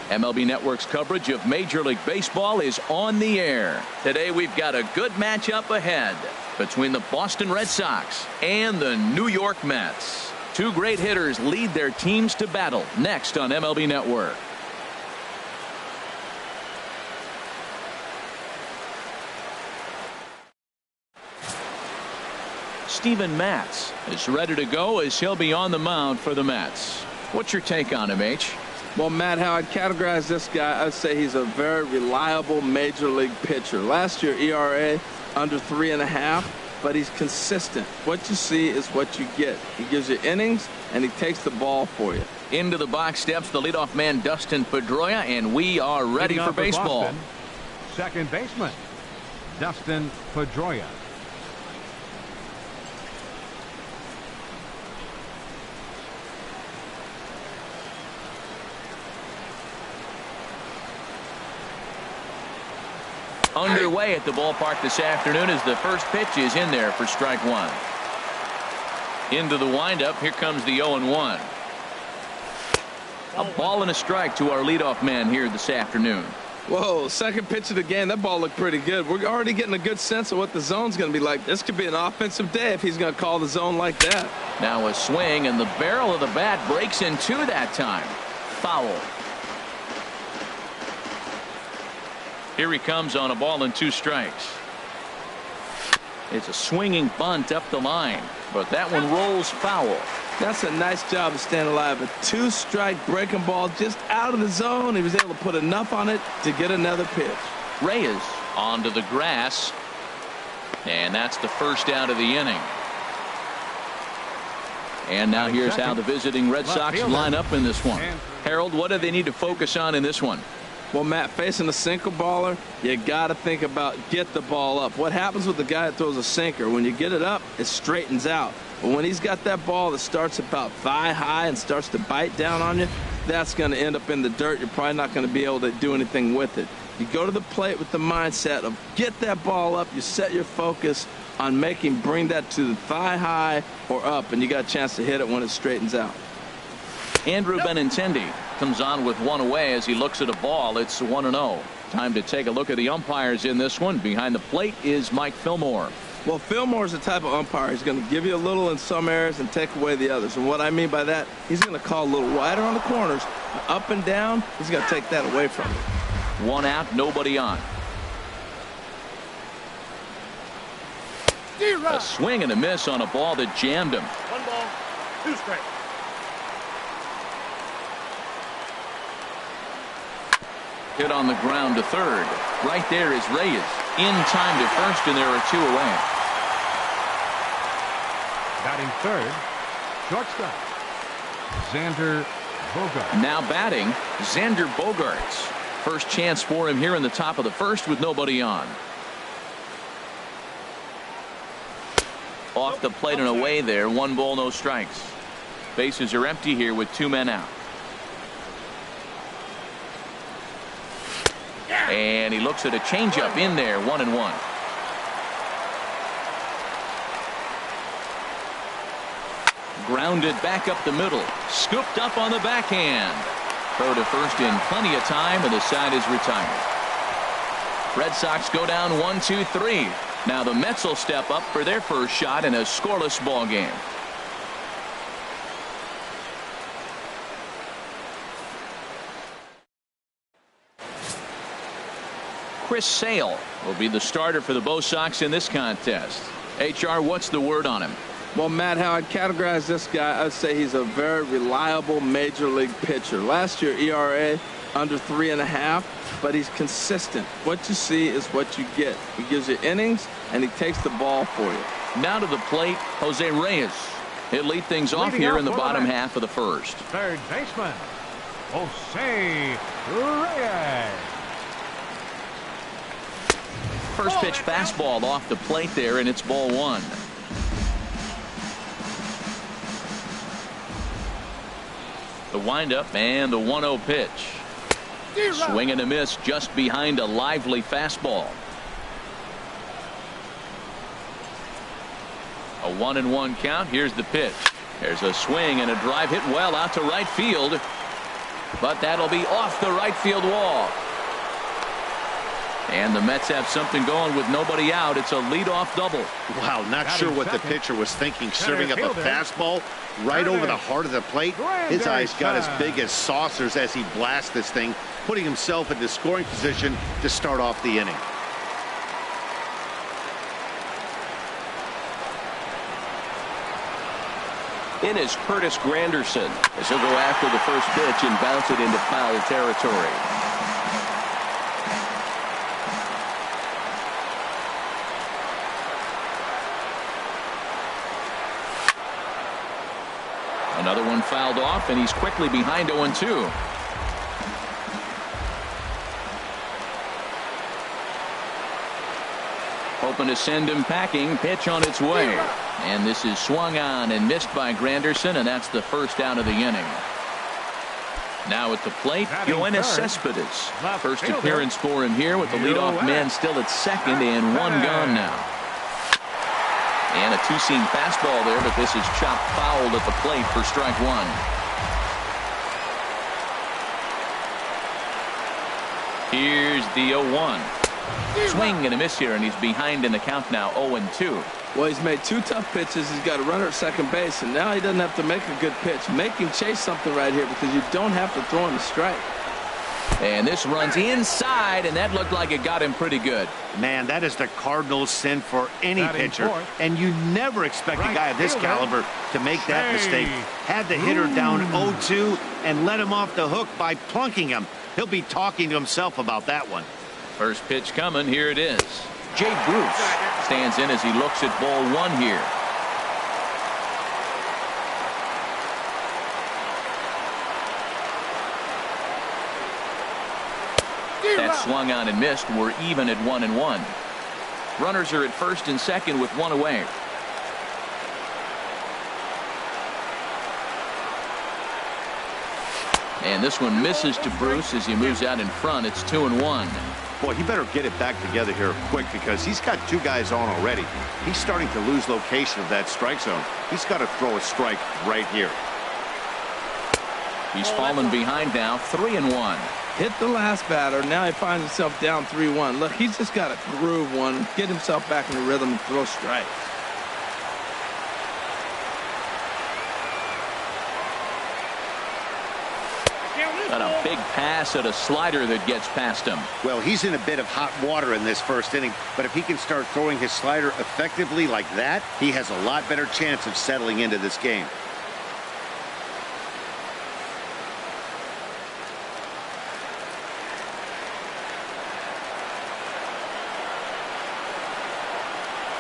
MLB Network's coverage of Major League Baseball is on the air. Today we've got a good matchup ahead between the Boston Red Sox and the New York Mets. Two great hitters lead their teams to battle next on MLB Network. Steven Matz is ready to go as he'll be on the mound for the Mets. What's your take on him, H? Well, Matt, how I'd categorize this guy, I'd say he's a very reliable major league pitcher. Last year, ERA under 3.5, but he's consistent. What you see is what you get. He gives you innings, and he takes the ball for you. Into the box steps the leadoff man, Dustin Pedroia, and we are ready for baseball. Boston, second baseman, Dustin Pedroia. Underway at the ballpark this afternoon as the first pitch is in there for strike one. Into the windup. Here comes the 0-1. A ball and a strike to our leadoff man here this afternoon. Whoa, second pitch of the game. That ball looked pretty good. We're already getting a good sense of what the zone's going to be like. This could be an offensive day if he's going to call the zone like that. Now a swing, and the barrel of the bat breaks in two that time. Foul. Here he comes on a ball and 2 strikes. It's a swinging bunt up the line, but that one rolls foul. That's a nice job of staying alive. A 2-strike breaking ball just out of the zone. He was able to put enough on it to get another pitch. Reyes onto the grass, and that's the first out of the inning. And now here's how the visiting Red Sox line up in this one. Harold, what do they need to focus on in this one? Well, Matt, facing a sinker baller, you got to think about get the ball up. What happens with the guy that throws a sinker? When you get it up, it straightens out. But when he's got that ball that starts about thigh high and starts to bite down on you, that's going to end up in the dirt. You're probably not going to be able to do anything with it. You go to the plate with the mindset of get that ball up. You set your focus on bring that to the thigh high or up, and you got a chance to hit it when it straightens out. Andrew Benintendi comes on with one away as he looks at a ball. It's 1-0. Time to take a look at the umpires in this one. Behind the plate is Mike Fillmore. Well, Fillmore's the type of umpire. He's going to give you a little in some areas and take away the others. And what I mean by that, he's going to call a little wider on the corners. Up and down, he's going to take that away from you. 1 out, nobody on. A swing and a miss on a ball that jammed him. 1 ball, 2 strikes. Hit on the ground to third. Right there is Reyes. In time to first, and there are 2 away. Batting third, shortstop, Xander Bogaerts. Now batting, Xander Bogaerts. First chance for him here in the top of the first with nobody on. Off the plate and away there. 1 ball, no strikes. Bases are empty here with 2 men out. And he looks at a changeup in there. 1-1. Grounded back up the middle. Scooped up on the backhand. Throw to first in plenty of time, and the side is retired. Red Sox go down 1-2-3. Now the Mets will step up for their first shot in a scoreless ball game. Chris Sale will be the starter for the Bo Sox in this contest. HR, what's the word on him? Well, Matt, how I'd categorize this guy, I'd say he's a very reliable major league pitcher. Last year, ERA under 3.5, but he's consistent. What you see is what you get. He gives you innings, and he takes the ball for you. Now to the plate, Jose Reyes. He'll lead things off here in the bottom half of the first. Third baseman, Jose Reyes. First pitch fastball off the plate there, and it's ball 1. The windup and the 1-0 pitch. Swing and a miss just behind a lively fastball. A 1-1 count. Here's the pitch. There's a swing and a drive hit well out to right field. But that'll be off the right field wall. And the Mets have something going with nobody out. It's a leadoff double. Wow, not sure what the pitcher was thinking, serving up a fastball right over the heart of the plate. His eyes got as big as saucers as he blasts this thing, putting himself into scoring position to start off the inning. In is Curtis Granderson as he'll go after the first pitch and bounce it into foul territory. Another one fouled off, and he's quickly behind 0-2. Hoping to send him packing. Pitch on its way. And this is swung on and missed by Granderson, and that's the first out of the inning. Now at the plate, Yoenis Cespedes. First appearance for him here with the leadoff man still at second and one gone now. And a two-seam fastball there, but this is chopped foul at the plate for strike one. Here's the 0-1. Swing and a miss here, and he's behind in the count now, 0-2. Well, he's made two tough pitches. He's got a runner at second base, and now he doesn't have to make a good pitch. Make him chase something right here because you don't have to throw him a strike. And this runs inside, and that looked like it got him pretty good. Man, that is the Cardinals' sin for any pitcher, and you never expect a guy of this caliber to make that mistake. Had the hitter down 0-2 and let him off the hook by plunking him. He'll be talking to himself about that one. First pitch coming. Here it is. Jay Bruce stands in as he looks at ball one here. That swung on and missed. We're even at 1-1. Runners are at first and second with one away. And this one misses to Bruce as he moves out in front. It's 2-1. Boy, he better get it back together here quick because he's got two guys on already. He's starting to lose location of that strike zone. He's got to throw a strike right here. He's fallen behind now, 3-1. Hit the last batter. Now he finds himself down 3-1. Look, he's just got to groove one, get himself back in the rhythm and throw strikes. Got a big pass at a slider that gets past him. Well, he's in a bit of hot water in this first inning, but if he can start throwing his slider effectively like that, he has a lot better chance of settling into this game.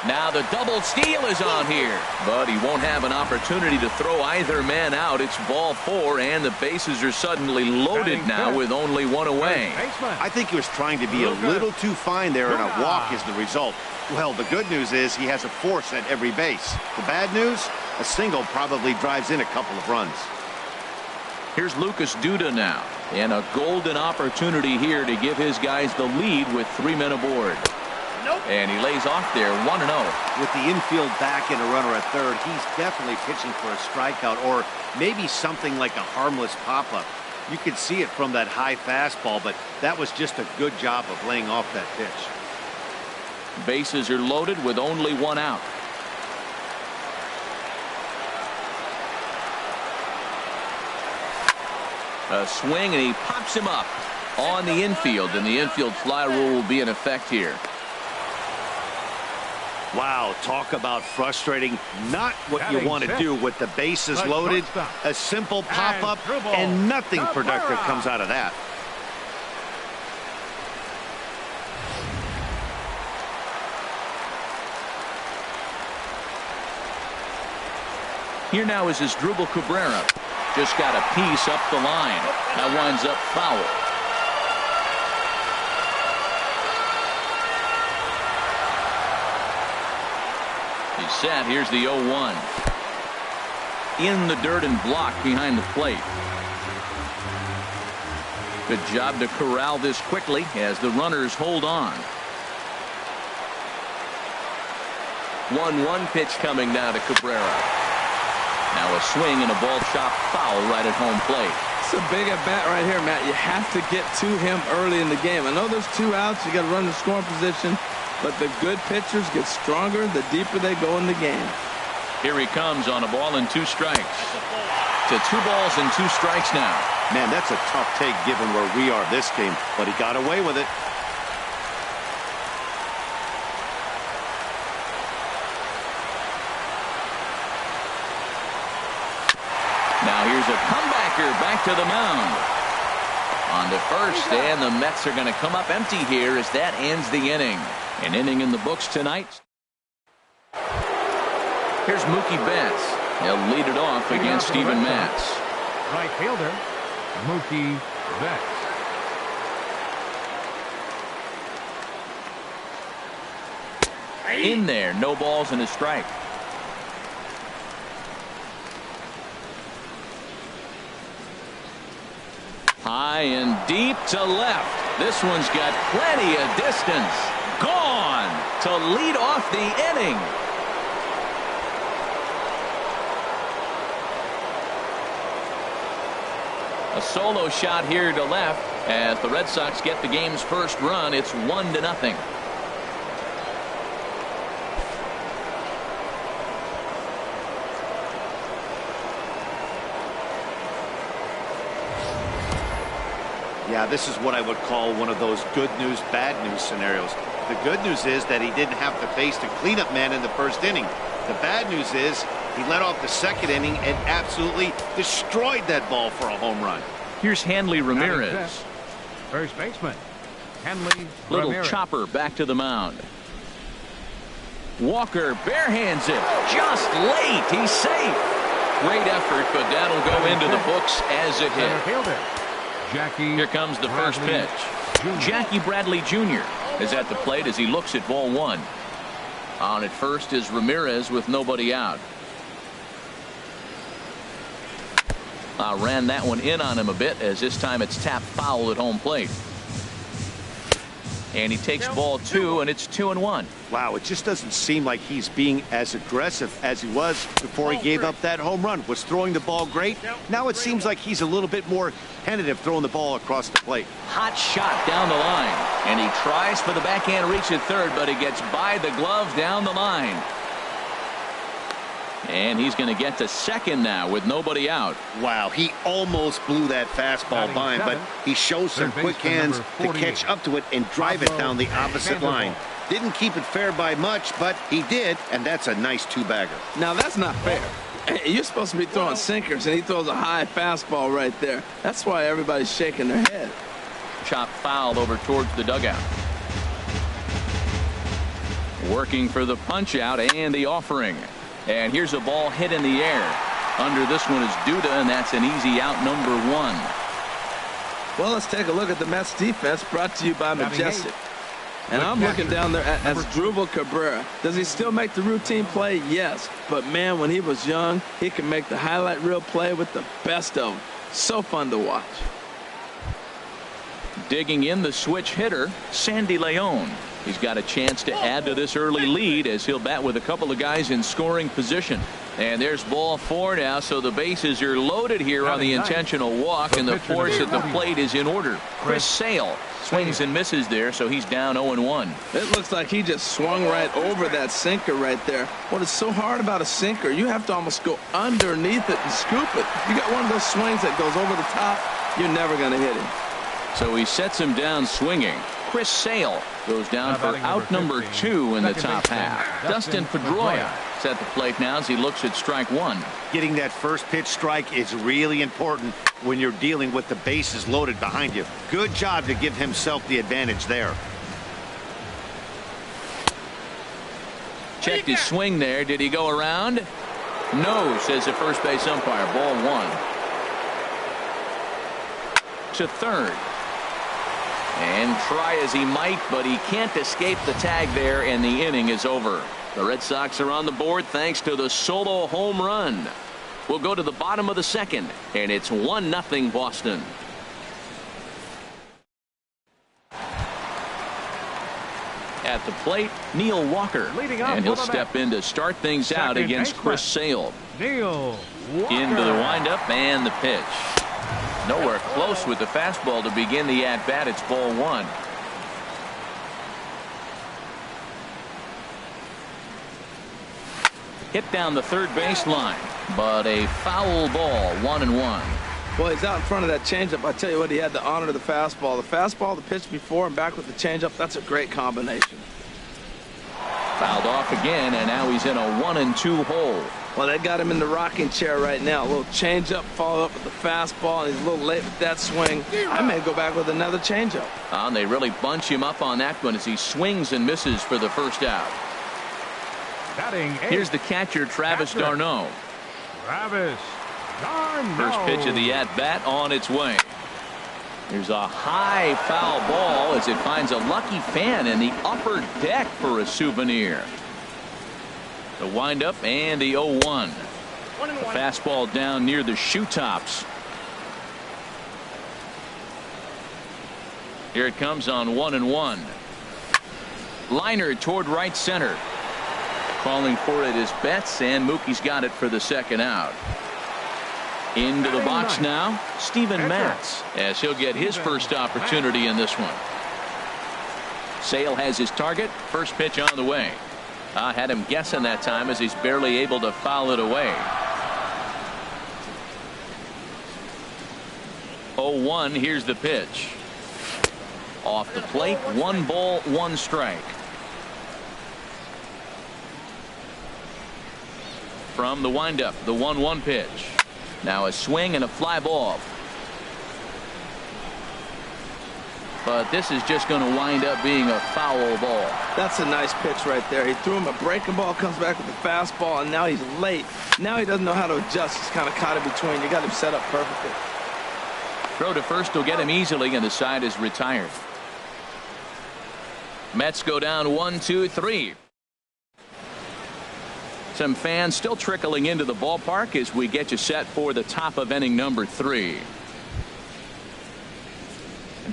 Now the double steal is on here, but he won't have an opportunity to throw either man out. It's ball four, and the bases are suddenly loaded now with only one away. I think he was trying to be a little too fine there, and a walk is the result. Well, the good news is he has a force at every base. The bad news, a single probably drives in a couple of runs. Here's Lucas Duda now, and a golden opportunity here to give his guys the lead with 3 men aboard. And he lays off there, 1-0. With the infield back and a runner at third, he's definitely pitching for a strikeout or maybe something like a harmless pop-up. You could see it from that high fastball, but that was just a good job of laying off that pitch. Bases are loaded with only one out. A swing, and he pops him up on the infield, and the infield fly rule will be in effect here. Wow, talk about frustrating. Not what you want to do with the bases loaded. A simple pop-up, and nothing productive comes out of that. Here now is Asdrubal Cabrera. Just got a piece up the line. That winds up foul. He's set. Here's the 0-1. In the dirt and blocked behind the plate. Good job to corral this quickly as the runners hold on. 1-1 pitch coming now to Cabrera. Now a swing and a ball chopped foul right at home plate. That's a big at bat right here, Matt. You have to get to him early in the game. I know there's 2 outs. You got to run the scoring position, but the good pitchers get stronger the deeper they go in the game. Here he comes on a ball and 2 strikes. To 2 balls and 2 strikes now. Man, that's a tough take given where we are this game, but he got away with it. Now here's a comebacker back to the mound. On to first, and the Mets are going to come up empty here as that ends the inning. An inning in the books tonight. Here's Mookie Betts. He'll lead it off against Steven Matz. Right fielder, Mookie Betts. In there, no balls and a strike. High and deep to left. This one's got plenty of distance. Gone to lead off the inning. A solo shot here to left as the Red Sox get the game's first run. It's 1-0. Yeah, this is what I would call one of those good news, bad news scenarios. The good news is that he didn't have to face the cleanup man in the first inning. The bad news is he led off the second inning and absolutely destroyed that ball for a home run. Here's Hanley Ramirez. First baseman, Hanley Little Ramirez. chopper back to the mound. Walker barehands it. Just late. He's safe. Great effort, but that'll go into the books as a Center hit. fielder, Jackie Here comes the first Bradley pitch. Jr. Jackie Bradley Jr. is at the plate as he looks at ball 1. On at first is Ramirez with nobody out. Ran that one in on him a bit as this time it's tapped foul at home plate. And he takes ball 2 and it's 2-1. Wow, it just doesn't seem like he's being as aggressive as he was before he gave up that home run. Was throwing the ball great. Now it seems like he's a little bit more tentative throwing the ball across the plate. Hot shot down the line. And he tries for the backhand reach at third, but he gets by the glove down the line. And he's going to get to second now with nobody out. Wow, he almost blew that fastball by him, but he shows some quick hands to catch up to it and drive it down the opposite line. Didn't keep it fair by much, but he did, and that's a nice 2-bagger. Now, that's not fair. You're supposed to be throwing sinkers, and he throws a high fastball right there. That's why everybody's shaking their head. Chop foul over towards the dugout. Working for the punch out and the offering. And here's a ball hit in the air. Under this one is Duda, and that's an easy out, number 1. Well, let's take a look at the Mets defense, brought to you by Napjcyd. And I'm looking down there at Asdrubal Cabrera. Does he still make the routine play? Yes. But, man, when he was young, he could make the highlight reel play with the best of them. So fun to watch. Digging in the switch hitter, Sandy Leon. He's got a chance to add to this early lead as he'll bat with a couple of guys in scoring position. And there's ball 4 now, so the bases are loaded here on the intentional walk, and the force at the plate is in order. Chris Sale swings and misses there, so he's down 0-1. It looks like he just swung right over that sinker right there. What is so hard about a sinker, you have to almost go underneath it and scoop it. You got one of those swings that goes over the top, you're never going to hit him. So he sets him down swinging. Chris Sale goes down for out number 2 in the top half. Dustin Pedroia is at the plate now as he looks at strike 1. Getting that first pitch strike is really important when you're dealing with the bases loaded behind you. Good job to give himself the advantage there. Checked his swing there. Did he go around? No, says the first base umpire. Ball 1. To third. And try as he might, but he can't escape the tag there, and the inning is over. The Red Sox are on the board thanks to the solo home run. We'll go to the bottom of the second, and it's 1-0 Boston. At the plate, Neil Walker, and he'll step in to start things out against Chris Sale. Neil Walker. Into the windup and the pitch. Nowhere close with the fastball to begin the at-bat. It's ball one. Hit down the third baseline, but a foul ball, 1-1. Well, he's out in front of that changeup. I tell you what, he had the honor of the fastball. The fastball, the pitch before, and back with the changeup. That's a great combination. Fouled off again, and now he's in a 1-2 hole. Well, they got him in the rocking chair right now. A little changeup, followed up with the fastball, and he's a little late with that swing. I may go back with another changeup. And they really bunch him up on that one as he swings and misses for the first out. Here's the catcher, Travis d'Arnaud. Travis d'Arnaud. First pitch of the at-bat on its way. There's a high foul ball as it finds a lucky fan in the upper deck for a souvenir. The windup and the 0-1. The fastball down near the shoe tops. Here it comes on 1-1. Liner toward right center. Calling for it is Betts, and Mookie's got it for the second out. Into the box now, Steven Matz, as he'll get his first opportunity in this one. Sale has his target. First pitch on the way. Had him guessing that time as he's barely able to foul it away. 0-1. Here's the pitch. Off the plate. 1 ball, 1 strike. From the windup, the 1-1 pitch. Now a swing and a fly ball. But this is just going to wind up being a foul ball. That's a nice pitch right there. He threw him a breaking ball, comes back with the fastball, and now he's late. Now he doesn't know how to adjust. He's kind of caught in between. You got him set up perfectly. Throw to first will get him easily, and the side is retired. Mets go down 1-2-3. Some fans still trickling into the ballpark as we get you set for the top of inning number 3.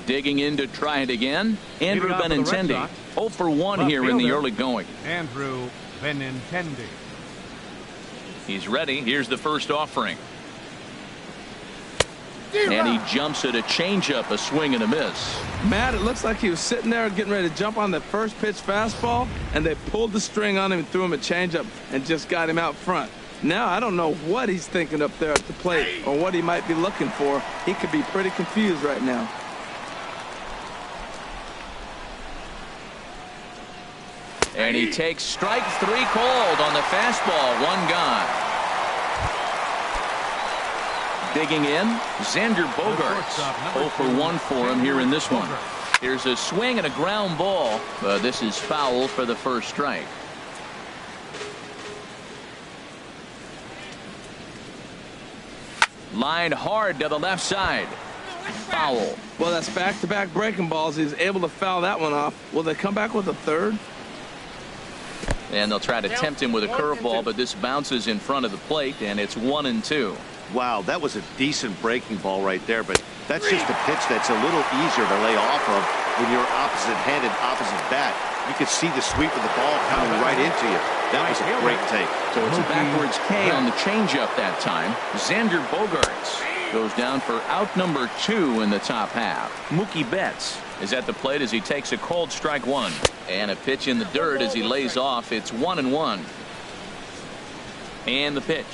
Digging in to try it again, Andrew Benintendi. 0 for 1 here in the early going. Andrew Benintendi. He's ready. Here's the first offering. And he jumps at a changeup, a swing and a miss. Matt, it looks like he was sitting there getting ready to jump on the first pitch fastball, and they pulled the string on him and threw him a changeup and just got him out front. Now I don't know what he's thinking up there at the plate or what he might be looking for. He could be pretty confused right now. And he takes strike 3 called on the fastball. 1 gone. Digging in, Xander Bogaerts. 0 for 1 for him here in this one. Here's a swing and a ground ball, but this is foul for the first strike. Lined hard to the left side. Foul. Well, that's back-to-back breaking balls. He's able to foul that one off. Will they come back with a third? And they'll try to tempt him with a curveball, but this bounces in front of the plate, and it's 1-2. Wow, that was a decent breaking ball right there, but that's just a pitch that's a little easier to lay off of when you're opposite-handed, opposite bat. You could see the sweep of the ball coming right into you. That was a great take. So it's a backwards K on the changeup that time. Xander Bogaerts goes down for out number 2 in the top half. Mookie Betts is at the plate as he takes a cold strike 1. And a pitch in the dirt as he lays off. It's 1-1. And the pitch.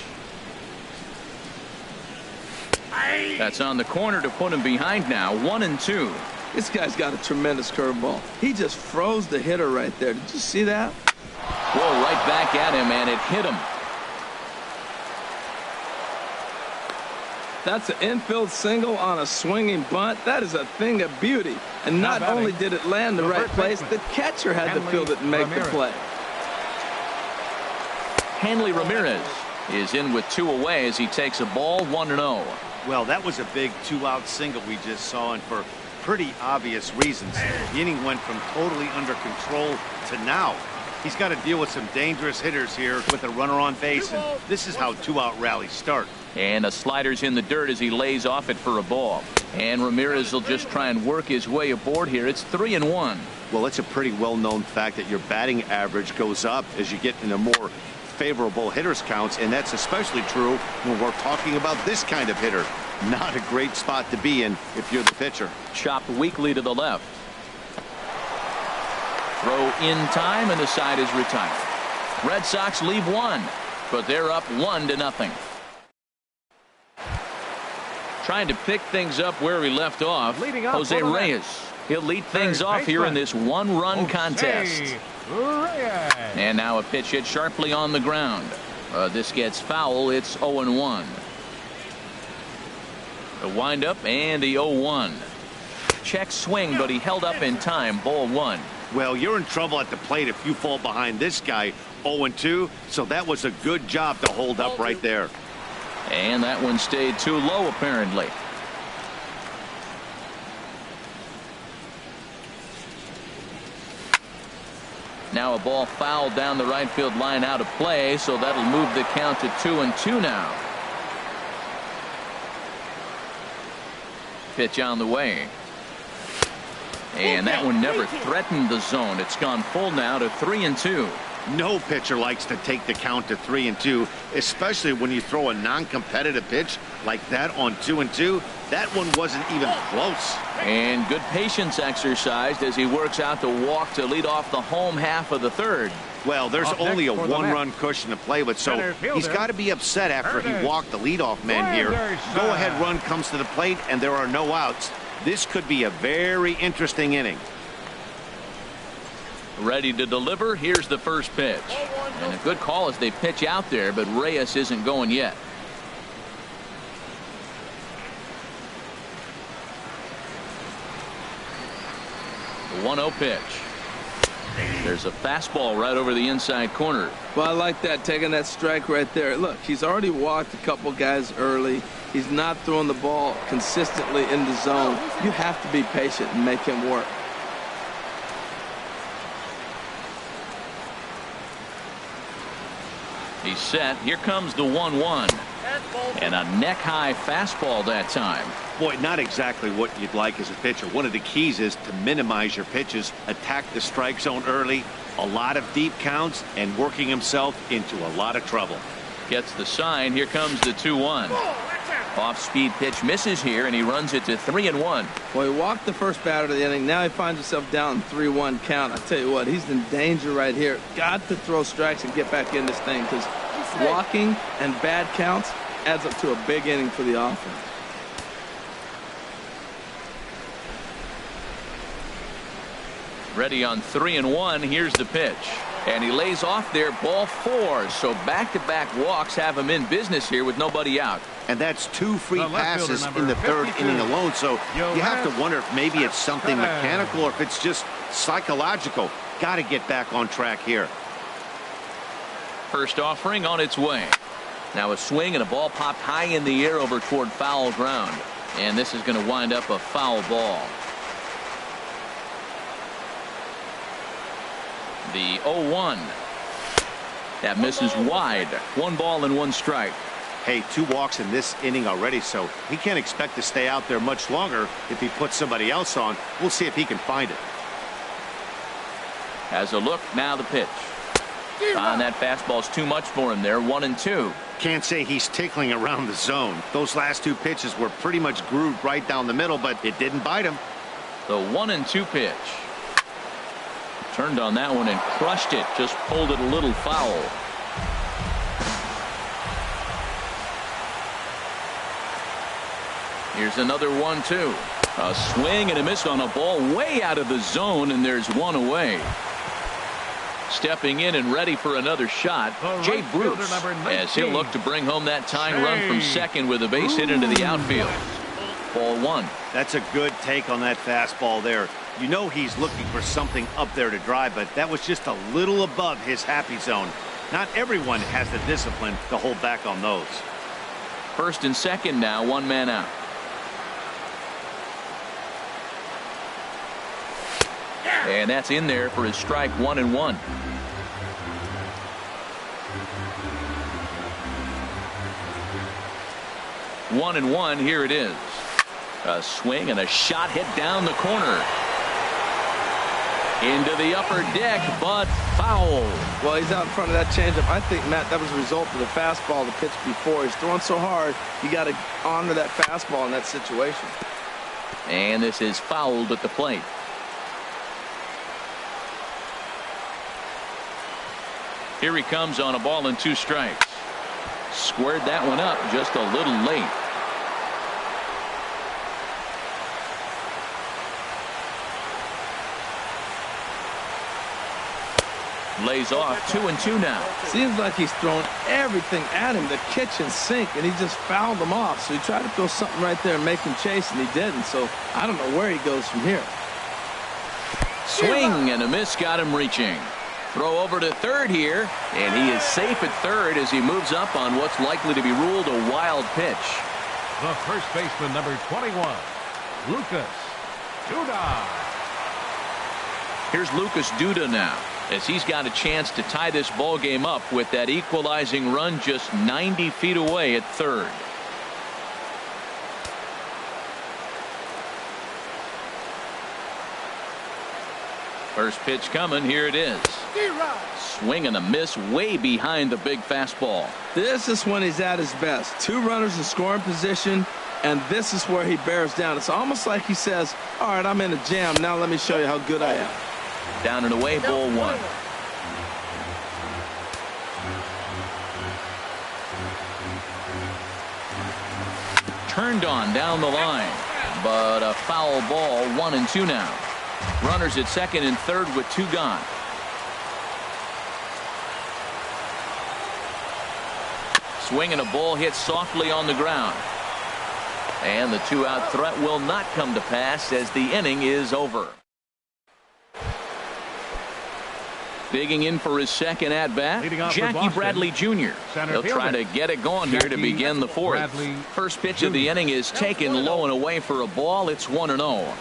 That's on the corner to put him behind now. 1-2. This guy's got a tremendous curveball. He just froze the hitter right there. Did you see that? Whoa, right back at him, and it hit him. That's an infield single on a swinging bunt. That is a thing of beauty. And not only did it land the right place, the catcher had to field it and make the play. Hanley Ramirez is in with 2 away as he takes a ball 1-0. Well, that was a big 2-out single we just saw, and for pretty obvious reasons. The inning went from totally under control to now. He's got to deal with some dangerous hitters here with a runner on base, and this is how 2-out rallies start. And a slider's in the dirt as he lays off it for a ball. And Ramirez will just try and work his way aboard here. It's 3-1. Well, it's a pretty well-known fact that your batting average goes up as you get in a more favorable hitters counts, and that's especially true when we're talking about this kind of hitter. Not a great spot to be in if you're the pitcher. Chopped weakly to the left. Throw in time, and the side is retired. Red Sox leave one, but they're up 1-0. Trying to pick things up where we left off, Jose Reyes. He'll lead things off here in this one-run contest. And now a pitch hit sharply on the ground. This gets foul. It's 0-1. The windup and the 0-1. Check swing, but he held up in time. Ball 1. Well, you're in trouble at the plate if you fall behind this guy. 0-2, so that was a good job to hold up right there. And that one stayed too low, apparently. Now a ball fouled down the right field line, out of play, so that'll move the count to 2-2 now. Pitch on the way. And that one never threatened the zone. It's gone full now to 3-2. No pitcher likes to take the count to 3-2, especially when you throw a non-competitive pitch like that on 2-2. That one wasn't even close. And good patience exercised as he works out the walk to lead off the home half of the third. Well, there's only a one-run cushion to play with, so he's got to be upset after he walked the leadoff man here. Go-ahead run comes to the plate, and there are no outs. This could be a very interesting inning. Ready to deliver. Here's the first pitch. And a good call as they pitch out there, but Reyes isn't going yet. The 1-0 pitch. There's a fastball right over the inside corner. Well, I like that, taking that strike right there. Look, he's already walked a couple guys early. He's not throwing the ball consistently in the zone. You have to be patient and make him work. He's set. Here comes the 1-1. And a neck-high fastball that time. Boy, not exactly what you'd like as a pitcher. One of the keys is to minimize your pitches, attack the strike zone early, a lot of deep counts, and working himself into a lot of trouble. Gets the sign. Here comes the 2-1. Off-speed pitch misses here, and he runs it to 3-1. Well, he walked the first batter of the inning. Now he finds himself down in 3-1 count. I tell you what, he's in danger right here. Got to throw strikes and get back in this thing, because walking and bad counts adds up to a big inning for the offense. Ready on 3-1. Here's the pitch. And he lays off there, ball 4. So back-to-back walks have him in business here with nobody out. And that's 2 free passes in the third inning alone. So you have to wonder if maybe it's something mechanical or if it's just psychological. Got to get back on track here. First offering on its way. Now a swing and a ball popped high in the air over toward foul ground. And this is going to wind up a foul ball. The 0-1. That misses wide. 1 ball and 1 strike. Hey, 2 walks in this inning already, so he can't expect to stay out there much longer if he puts somebody else on. We'll see if he can find it. Has a look. Now the pitch. And that fastball's too much for him there. 1-2. Can't say he's tickling around the zone. Those last 2 pitches were pretty much grooved right down the middle, but it didn't bite him. The 1-2 pitch. Turned on that one and crushed it. Just pulled it a little foul. Here's another 1-2. A swing and a miss on a ball way out of the zone, and there's 1 away. Stepping in and ready for another shot, Jay Bruce, as he'll look to bring home that tying run from second with a base hit into the outfield. Ball 1. That's a good take on that fastball there. You know he's looking for something up there to drive, but that was just a little above his happy zone. Not everyone has the discipline to hold back on those. First and second now, 1 man out. And that's in there for his strike. 1-1. One and one. Here it is. A swing and a shot hit down the corner. Into the upper deck, but foul. Well, he's out in front of that changeup. I think, Matt, that was a result of the fastball, the pitch before. He's throwing so hard, you got to honor that fastball in that situation. And this is fouled at the plate. Here he comes on a ball and 2 strikes. Squared that one up just a little late. Lays off 2-2 now. Seems like he's throwing everything at him, the kitchen sink, and he just fouled him off. So he tried to throw something right there and make him chase, and he didn't. So I don't know where he goes from here. Swing and a miss got him reaching. Throw over to third here, and he is safe at third as he moves up on what's likely to be ruled a wild pitch. The first baseman, number 21, Lucas Duda. Here's Lucas Duda now, as he's got a chance to tie this ball game up with that equalizing run just 90 feet away at third. First pitch coming. Here it is. Swing and a miss way behind the big fastball. This is when he's at his best. 2 runners in scoring position, and this is where he bears down. It's almost like he says, all right, I'm in a jam. Now let me show you how good I am. Down and away, ball 1. Turned on down the line, but a foul ball. 1-2 now. Runners at second and third with 2 gone. Swing and a ball hit softly on the ground. And the 2-out threat will not come to pass as the inning is over. Digging in for his second at-bat, Jackie Bradley Jr. He'll try to get it going here to begin the 4th. First pitch of the inning is taken low and away for a ball. It's 1-0.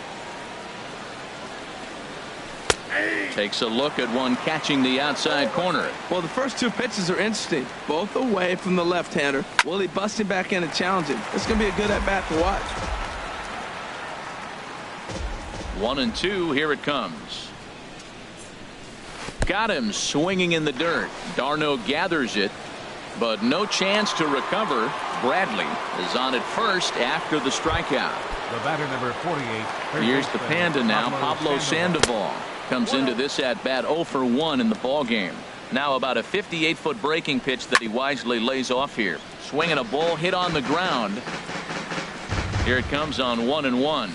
Takes a look at one catching the outside corner. Well, the first 2 pitches are interesting. Both away from the left-hander. Will he bust him back in and challenge him? It's going to be a good at-bat to watch. 1-2. Here it comes. Got him swinging in the dirt. Darno gathers it, but no chance to recover. Bradley is on at first after the strikeout. The batter, number 48. Here's the Panda now, Pablo Sandoval. Comes into this at-bat 0 for 1 in the ball game. Now about a 58-foot breaking pitch that he wisely lays off here. Swinging a ball hit on the ground. Here it comes on 1-1.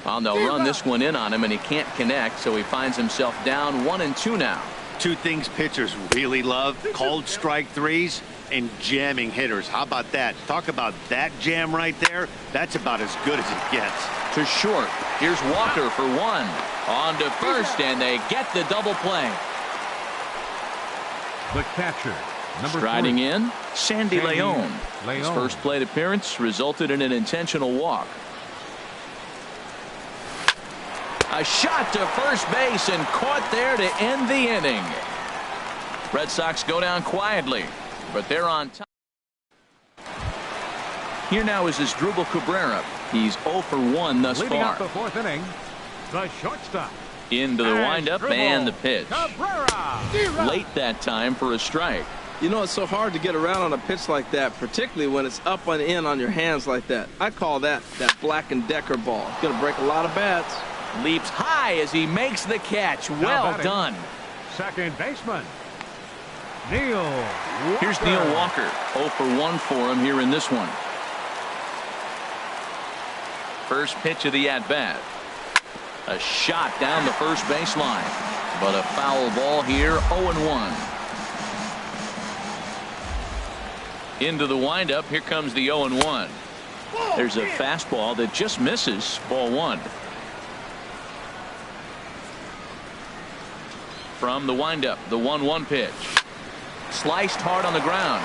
Well, they'll run this one in on him, and he can't connect, so he finds himself down 1-2 now. 2 things pitchers really love: called strike threes and jamming hitters. How about that? Talk about that jam right there. That's about as good as it gets. To short. Here's Walker for 1. On to first, and they get the double play. The catcher, number Striding 3. in, Sandy Leon. His Leon. first plate appearance resulted in an intentional walk. A shot to first base and caught there to end the inning. Red Sox go down quietly, but they're on top. Here now is Asdrubal Cabrera. He's 0 for 1 thus Leading far. up the 4th inning, the shortstop. Into the windup and the pitch. Cabrera. Late that time for a strike. You know, it's so hard to get around on a pitch like that, particularly when it's up and in on your hands like that. I call that Black & Decker ball. It's going to break a lot of bats. Leaps high as he makes the catch. Well done. Second baseman, Neil Walker. Here's Neil Walker. 0 for 1 for him here in this one. First pitch of the at-bat. A shot down the first baseline, but a foul ball here. 0-1. Into the windup. Here comes the 0-1. There's a fastball that just misses. Ball 1. From the windup, the 1-1 pitch. Sliced hard on the ground.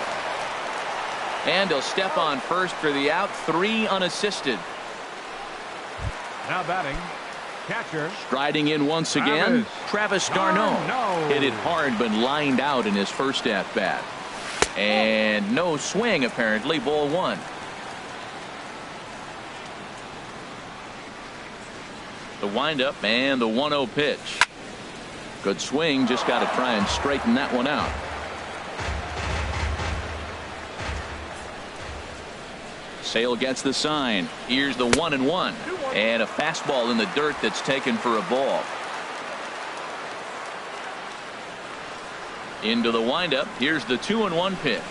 And he'll step on first for the out. 3 unassisted. Now batting, catcher. Striding in once again, Travis d'Arnaud. Hit it hard but lined out in his first at-bat. And no swing apparently. Ball 1. The windup and the 1-0 pitch. Good swing, just got to try and straighten that one out. Sale gets the sign. Here's the 1-1. And a fastball in the dirt that's taken for a ball. Into the windup. Here's the 2-1 pitch.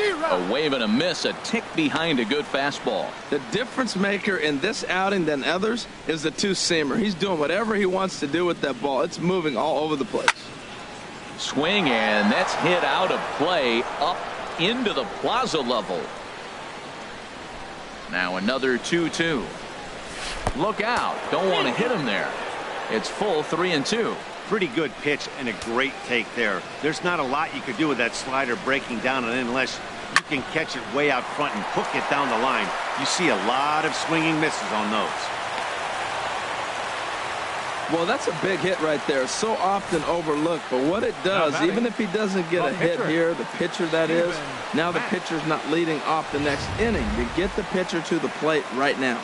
A wave and a miss, a tick behind a good fastball. The difference maker in this outing than others is the two-seamer. He's doing whatever he wants to do with that ball. It's moving all over the place. Swing, and that's hit out of play up into the plaza level. Now another 2-2. Look out. Don't want to hit him there. It's full 3-2. Pretty good pitch and a great take there. There's not a lot you could do with that slider breaking down and in unless you can catch it way out front and hook it down the line. You see a lot of swinging misses on those. Well, that's a big hit right there. So often overlooked, but what it does, even if he doesn't get a hit here, the pitcher that is, now the pitcher's not leading off the next inning. You get the pitcher to the plate right now.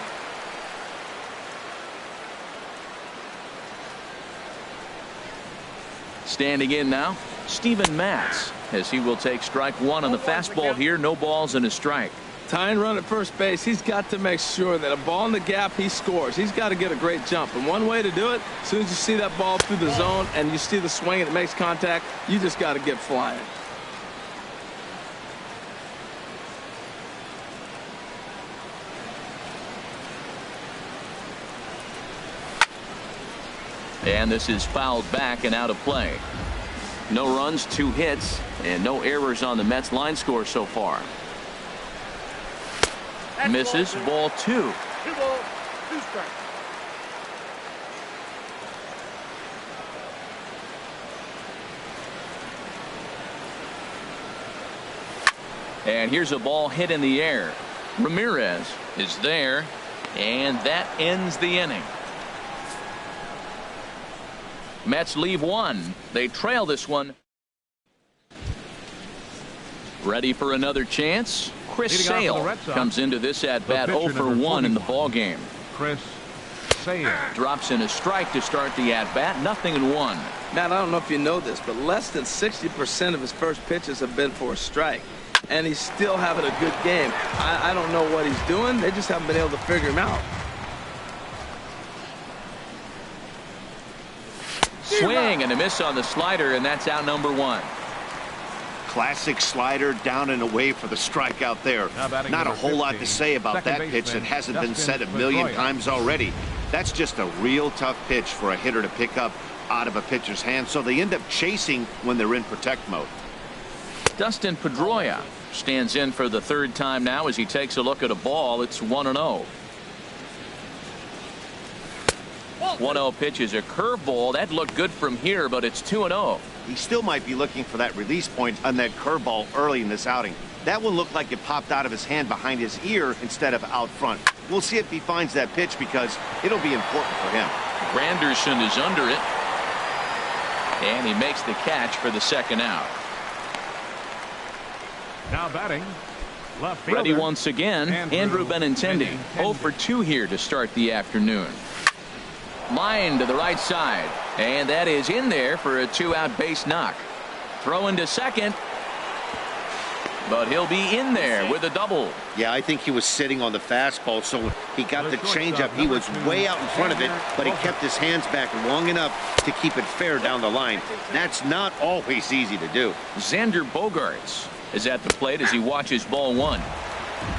Standing in now, Steven Matz, as he will take strike one on the fastball here. No balls and a strike. Tying run at first base, he's got to make sure that a ball in the gap, he scores. He's got to get a great jump. And one way to do it, as soon as you see that ball through the zone and you see the swing and it makes contact, you just got to get flying. And this is fouled back and out of play. No runs, 2 hits, and no errors on the Mets line score so far. Misses, ball 2. 2 balls, 2 strikes. And here's a ball hit in the air. Ramirez is there, and that ends the inning. Mets leave 1. They trail this one. Ready for another chance? Chris Sale comes into this at-bat 0 for 1 in the ball game. Chris Sale drops in a strike to start the at-bat. 0-1. Matt, I don't know if you know this, but less than 60% of his first pitches have been for a strike. And he's still having a good game. I don't know what he's doing. They just haven't been able to figure him out. Swing and a miss on the slider, and that's out number 1. Classic slider down and away for the strikeout there. Not a whole lot to say about that pitch that hasn't been said a million times already. That's just a real tough pitch for a hitter to pick up out of a pitcher's hand, so they end up chasing when they're in protect mode. Dustin Pedroia stands in for the 3rd time now as he takes a look at a ball. It's 1-0. 1-0 pitch is a curveball. That looked good from here, but it's 2-0. He still might be looking for that release point on that curveball early in this outing. That one looked like it popped out of his hand behind his ear instead of out front. We'll see if he finds that pitch because it'll be important for him. Granderson is under it, and he makes the catch for the 2nd out. Now batting, left fielder. Ready once again, Andrew Benintendi. 0 for 2 here to start the afternoon. Line to the right side, and that is in there for a 2-out base knock. Throw into second, but he'll be in there with a double. Yeah, I think he was sitting on the fastball, so he got the changeup. He was way out in front of it, but he kept his hands back long enough to keep it fair down the line. That's not always easy to do. Xander Bogaerts is at the plate as he watches ball 1.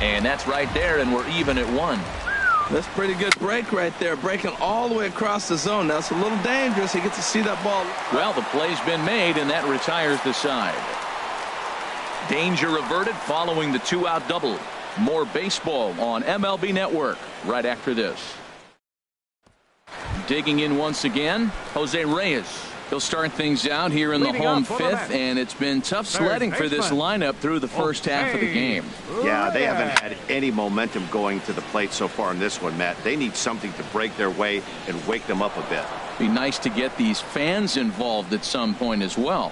And that's right there, and we're even at 1. That's pretty good break right there, breaking all the way across the zone. Now it's a little dangerous. He gets to see that ball. Well, the play's been made, and that retires the side. Danger averted following the 2-out double. More baseball on MLB Network right after this. Digging in once again, Jose Reyes. He'll start things out here in the home 5th, and it's been tough sledding for this lineup through the first half of the game. Yeah, they haven't had any momentum going to the plate so far in this one, Matt. They need something to break their way and wake them up a bit. Be nice to get these fans involved at some point as well.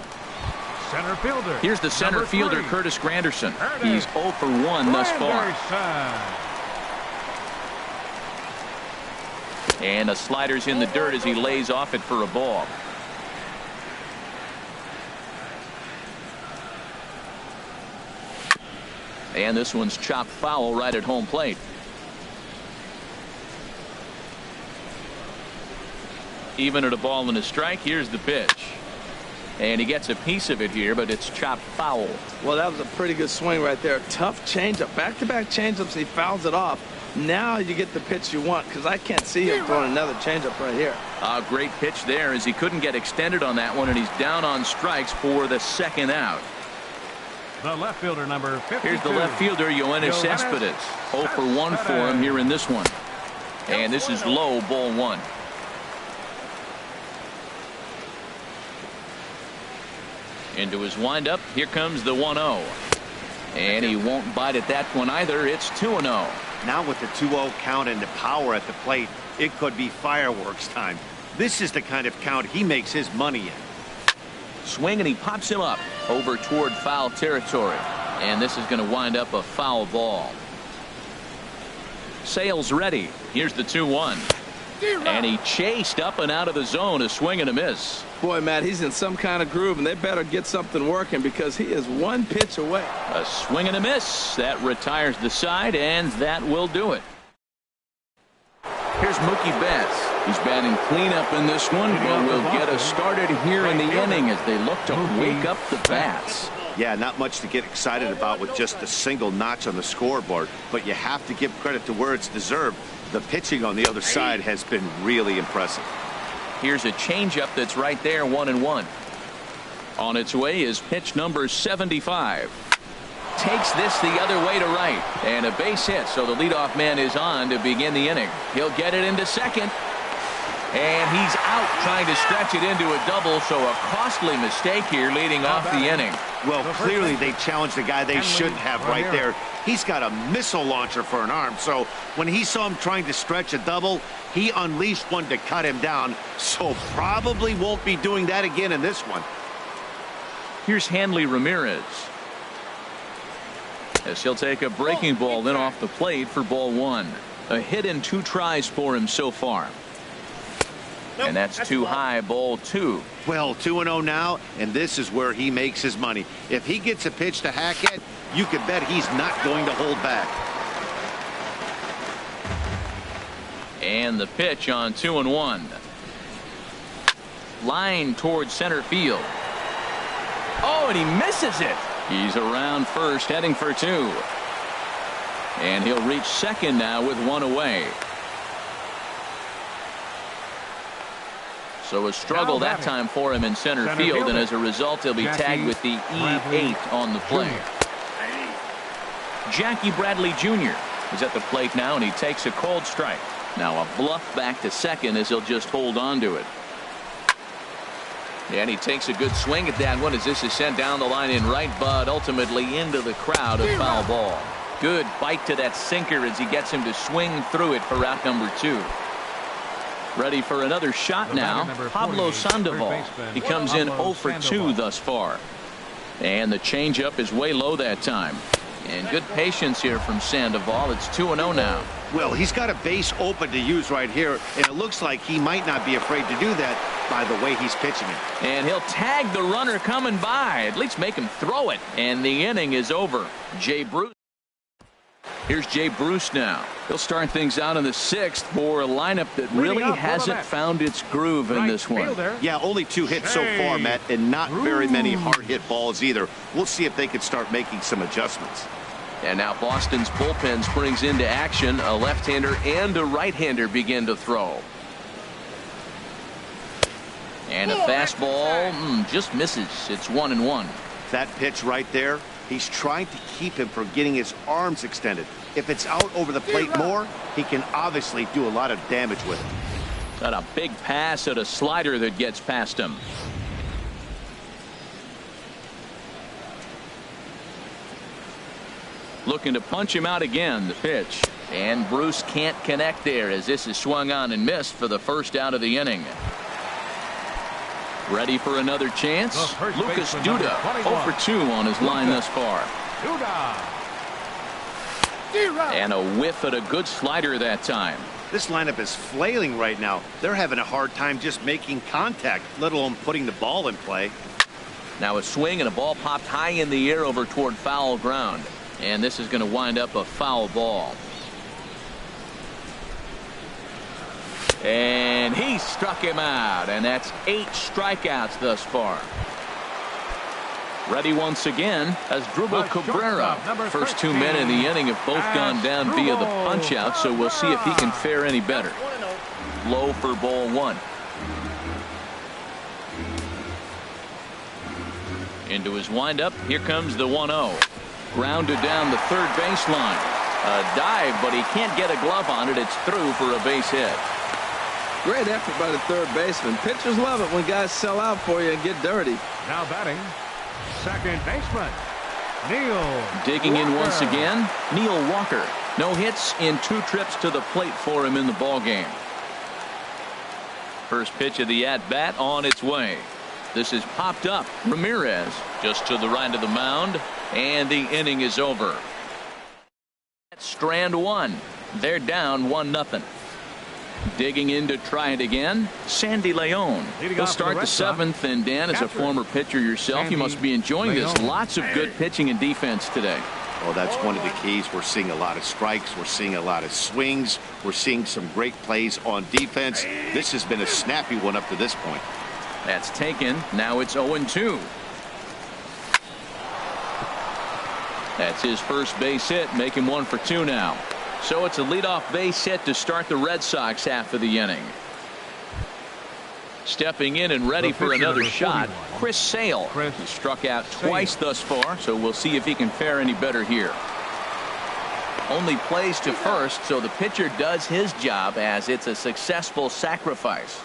Center fielder. Here's the center fielder, Curtis Granderson. He's 0 for 1 thus far. And a slider's in the dirt as he lays off it for a ball. And this one's chopped foul right at home plate. Even at a ball and a strike. Here's the pitch. And he gets a piece of it here, but it's chopped foul. Well, that was a pretty good swing right there. Tough changeup. Back-to-back changeups. He fouls it off. Now you get the pitch you want, because I can't see him throwing another changeup right here. A great pitch there, as he couldn't get extended on that one, and he's down on strikes for the second out. The left fielder, number 52. Here's the left fielder, Yoenis Cespedes. 0 for 1 for him here in this one. And this is low, ball 1. Into his windup. Here comes the 1-0. And he won't bite at that one either. It's 2-0. Now with the 2-0 count and the power at the plate, it could be fireworks time. This is the kind of count he makes his money in. Swing, and he pops him up over toward foul territory. And this is going to wind up a foul ball. Sale's ready. Here's the 2-1. And he chased up and out of the zone. A swing and a miss. Boy, Matt, he's in some kind of groove, and they better get something working, because he is one pitch away. A swing and a miss. That retires the side, and that will do it. Here's Mookie Betts. He's batting cleanup in this one, but will get us started here in the inning as they look to wake up the bats. Yeah, not much to get excited about with just a single notch on the scoreboard, but you have to give credit to where it's deserved. The pitching on the other side has been really impressive. Here's a changeup that's right there, 1-1. On its way is pitch number 75. Takes this the other way to right, and a base hit, so the leadoff man is on to begin the inning. He'll get it into second, and he's out trying to stretch it into a double, so a costly mistake here leading off the inning. Well, clearly they challenged the guy they shouldn't have right there. He's got a missile launcher for an arm, so when he saw him trying to stretch a double, he unleashed one to cut him down, so probably won't be doing that again in this one. Here's Hanley Ramirez, as he'll take a breaking ball in off the plate for ball 1. A hit in 2 tries for him so far. And that's too high, ball 2. Well, 2-0 now, and this is where he makes his money. If he gets a pitch to hack at, you can bet he's not going to hold back. And the pitch on 2-1. Line towards center field. Oh, and he misses it. He's around first, heading for 2. And he'll reach second now with 1 away. So a struggle that time for him in center field, and as a result, he'll be tagged with the E8 on the play. Jackie Bradley Jr. is at the plate now, and he takes a cold strike. Now a bluff back to second as he'll just hold on to it. And he takes a good swing at that one as this is sent down the line in right, but ultimately into the crowd, a foul ball. Good bite to that sinker as he gets him to swing through it for out number 2. Ready for another shot now. Pablo Sandoval. He comes in 0 for 2 thus far. And the changeup is way low that time. And good patience here from Sandoval. It's 2-0 now. Well, he's got a base open to use right here, and it looks like he might not be afraid to do that by the way he's pitching it. And he'll tag the runner coming by. At least make him throw it. And the inning is over. Jay Bruce. Here's Jay Bruce now. He'll start things out in the 6th for a lineup that really hasn't found its groove in this one. Yeah, only 2 hits so far, Matt, and not very many hard hit balls either. We'll see if they can start making some adjustments. And now Boston's bullpen springs into action. A left-hander and a right-hander begin to throw. And a fastball just misses. It's 1-1. That pitch right there, he's trying to keep him from getting his arms extended. If it's out over the plate more, he can obviously do a lot of damage with it. Got a big pass at a slider that gets past him. Looking to punch him out again. The pitch. And Bruce can't connect there as this is swung on and missed for the first out of the inning. Ready for another chance. Lucas Duda 0 for 2 on his line thus far. And a whiff at a good slider that time. This lineup is flailing right now. They're having a hard time just making contact, let alone putting the ball in play. Now a swing and a ball popped high in the air over toward foul ground. And this is going to wind up a foul ball. And he struck him out, and that's 8 strikeouts thus far. Ready once again as Drupal Cabrera. First 2 men in the inning have both gone down via the punch out, so we'll see if he can fare any better. Low for ball 1. Into his windup. Here comes the 1-0. Grounded down the third baseline. A dive, but he can't get a glove on it. It's through for a base hit. Great effort by the third baseman. Pitchers love it when guys sell out for you and get dirty. Now batting, second baseman, Neil Digging in Walker. once again, Neil Walker. No hits in 2 trips to the plate for him in the ballgame. First pitch of the at-bat on its way. This is popped up. Ramirez just to the right of the mound, and the inning is over. Strand 1. They're down 1-0. Digging in to try it again, Sandy Leon. He'll start the 7th, and Dan, as a former pitcher yourself, you must be enjoying this. Lots of good pitching and defense today. Well, that's one of the keys. We're seeing a lot of strikes. We're seeing a lot of swings. We're seeing some great plays on defense. This has been a snappy one up to this point. That's taken. Now it's 0-2. That's his first base hit, making 1 for 2 now. So it's a leadoff base hit to start the Red Sox half of the inning. Stepping in and ready for another shot, Chris Sale. He struck out twice thus far, so we'll see if he can fare any better here. Only plays to first, so the pitcher does his job as it's a successful sacrifice.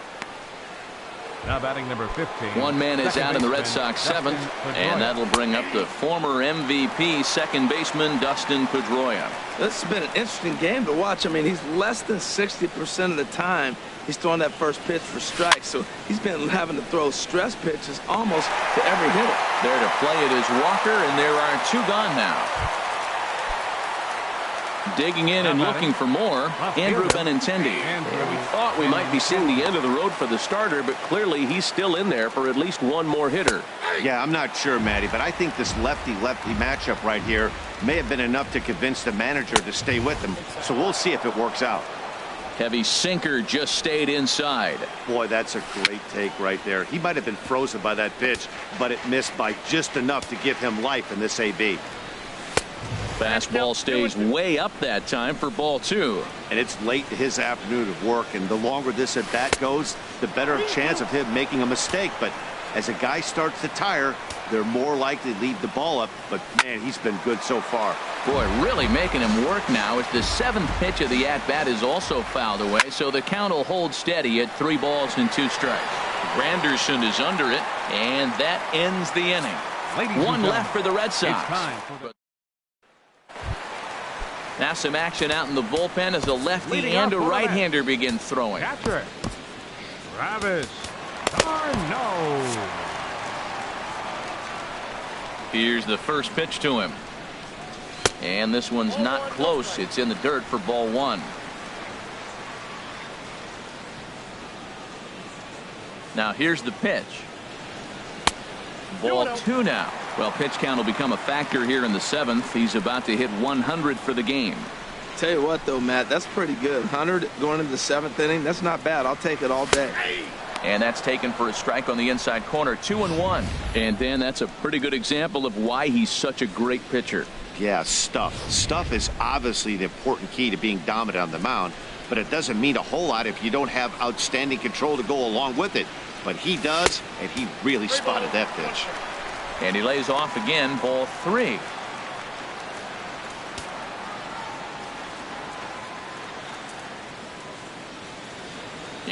Now batting number 15. One man is out in the Red Sox 7th, and that'll bring up the former MVP second baseman Dustin Pedroia. This has been an interesting game to watch. I mean, he's less than 60% of the time he's throwing that first pitch for strikes, so he's been having to throw stress pitches almost to every hitter. There to play it is Walker, and there are 2 gone now. Digging in and looking for more, Andrew Benintendi. We thought we might be seeing the end of the road for the starter, but clearly he's still in there for at least 1 more hitter. Yeah, I'm not sure, Matty, but I think this lefty-lefty matchup right here may have been enough to convince the manager to stay with him. So we'll see if it works out. Heavy sinker just stayed inside. Boy, that's a great take right there. He might have been frozen by that pitch, but it missed by just enough to give him life in this AB. Fastball stays way up that time for ball 2. And it's late in his afternoon of work, and the longer this at bat goes, the better chance of him making a mistake. But as a guy starts to tire, they're more likely to leave the ball up. But man, he's been good so far. Boy, really making him work now as the 7th pitch of the at-bat is also fouled away, so the count will hold steady at 3 balls and 2 strikes. Granderson is under it, and that ends the inning. 1 left for the Red Sox. Now some action out in the bullpen as a lefty and a right-hander begin throwing. Catcher, Travis d'Arnaud. Here's the first pitch to him. And this one's not close. It's in the dirt for ball 1. Now here's the pitch. Ball 2 now. Well, pitch count will become a factor here in the 7th. He's about to hit 100 for the game. Tell you what, though, Matt, that's pretty good. 100 going into the 7th inning. That's not bad. I'll take it all day. And that's taken for a strike on the inside corner. 2-1. And then that's a pretty good example of why he's such a great pitcher. Yeah, stuff. Stuff is obviously the important key to being dominant on the mound, but it doesn't mean a whole lot if you don't have outstanding control to go along with it. But he does, and he really spotted that pitch. And he lays off again, ball 3.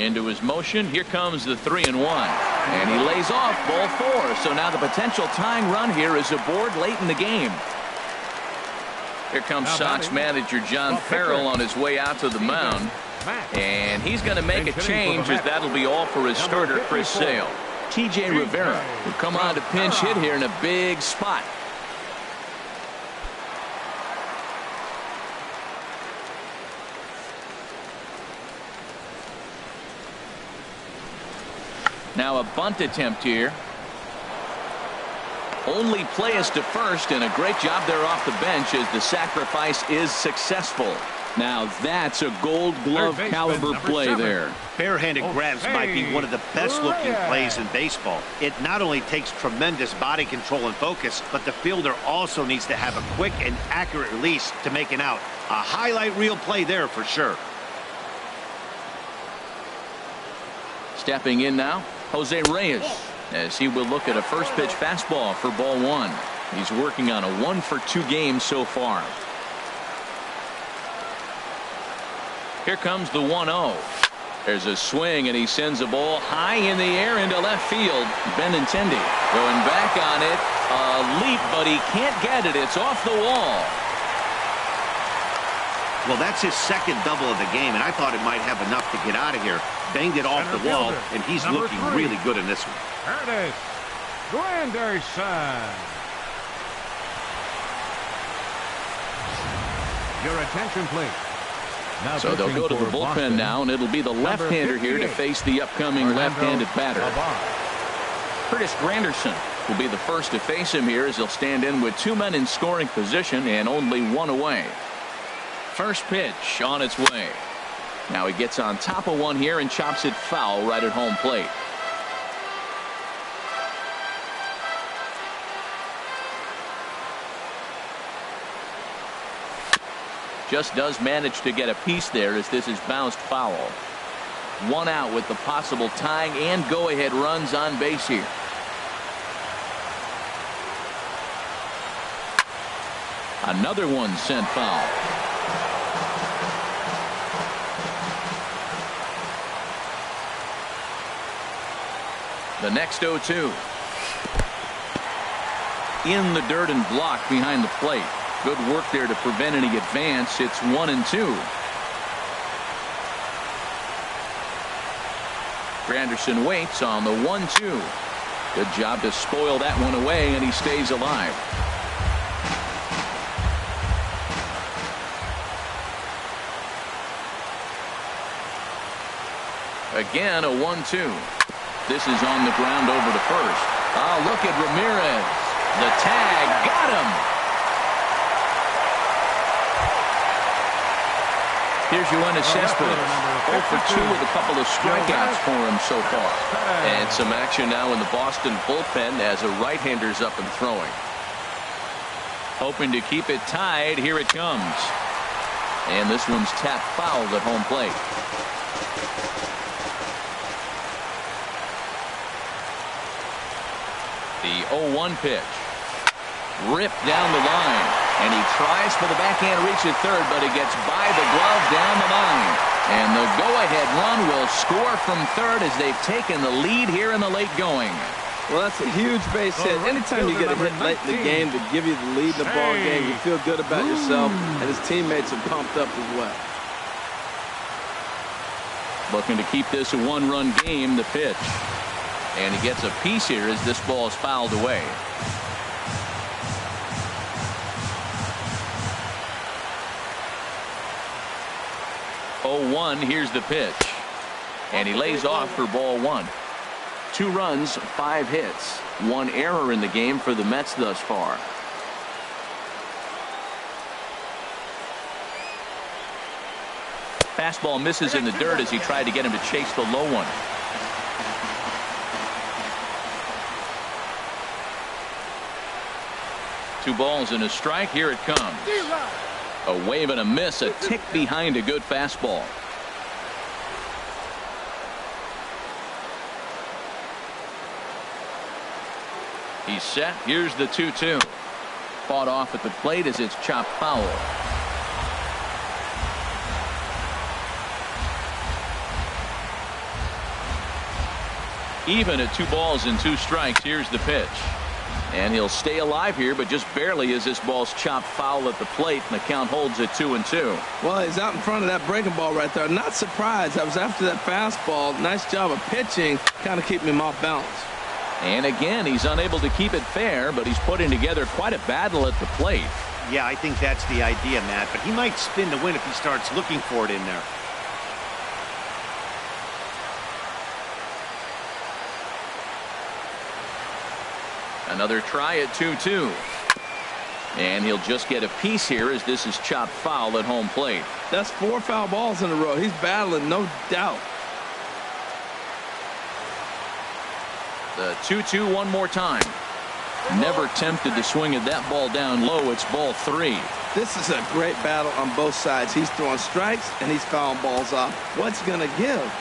Into his motion. Here comes the 3-1. And he lays off, ball 4. So now the potential tying run here is aboard late in the game. Here comes Sox manager John Farrell on his way out to the mound. And he's going to make a change as that'll be all for his starter, Chris Sale. T.J. Rivera will come on to pinch hit here in a big spot. Now a bunt attempt here. Only play us to first, and a great job there off the bench as the sacrifice is successful. Now that's a Gold Glove caliber play there. Barehanded grabs might be one of the best looking plays in baseball. It not only takes tremendous body control and focus, but the fielder also needs to have a quick and accurate release to make an out. A highlight reel play there for sure. Stepping in now, Jose Reyes, as he will look at a first pitch fastball for ball one. He's working on a 1-for-2 game so far. Here comes the 1-0. There's a swing, and he sends a ball high in the air into left field. Benintendi going back on it. A leap, but he can't get it. It's off the wall. Well, that's his second double of the game, and I thought it might have enough to get out of here. Banged it off the wall, and he's looking really good in this one. There it is. Granderson. Your attention, please. Now so they'll go to the bullpen Boston, now, and it'll be the left-hander here to face the upcoming left-handed batter. Curtis Granderson will be the first to face him here as he'll stand in with 2 men in scoring position and only 1 away. First pitch on its way. Now he gets on top of one here and chops it foul right at home plate. Just does manage to get a piece there as this is bounced foul. 1 out with the possible tying and go-ahead runs on base here. Another one sent foul. The next 0-2. In the dirt and blocked behind the plate. Good work there to prevent any advance. It's 1-2. Granderson waits on the 1-2. Good job to spoil that one away, and he stays alive. Again, a 1-2. This is on the ground over to first. Oh, look at Ramirez. The tag got him. Here's Yoenis Cespedes. 0 for 2 with a couple of strikeouts for him so far. And some action now in the Boston bullpen as a right-hander's up and throwing. Hoping to keep it tied. Here it comes. And this one's tapped foul at home plate. The 0-1 pitch. Ripped down the line. And he tries for the backhand reach at third, but he gets by the glove down the line. And the go-ahead run will score from third as they've taken the lead here in the late going. Well, that's a huge base hit. Anytime you get a hit late in the game to give you the lead in the ball game, you feel good about yourself, and his teammates are pumped up as well. Looking to keep this a 1-run game, the pitch. And he gets a piece here as this ball is fouled away. 0-1. Here's the pitch. And he lays off for ball 1. 2 runs, 5 hits. 1 error in the game for the Mets thus far. Fastball misses in the dirt as he tried to get him to chase the low one. Two balls and a strike. Here it comes. A wave and a miss, a tick behind a good fastball. He's set. Here's the 2-2. Fought off at the plate as it's chopped foul. Even at 2 balls and 2 strikes. Here's the pitch. And he'll stay alive here, but just barely as this ball's chopped foul at the plate, and the count holds at 2-2. Well, he's out in front of that breaking ball right there. Not surprised. I was after that fastball. Nice job of pitching, kind of keeping him off balance. And again, he's unable to keep it fair, but he's putting together quite a battle at the plate. Yeah, I think that's the idea, Matt. But he might spin to win if he starts looking for it in there. Another try at 2-2. And he'll just get a piece here as this is chopped foul at home plate. That's 4 foul balls in a row. He's battling, no doubt. The 2-2 one more time. Never tempted to swing at that ball down low. It's ball 3. This is a great battle on both sides. He's throwing strikes and he's fouling balls off. What's going to give?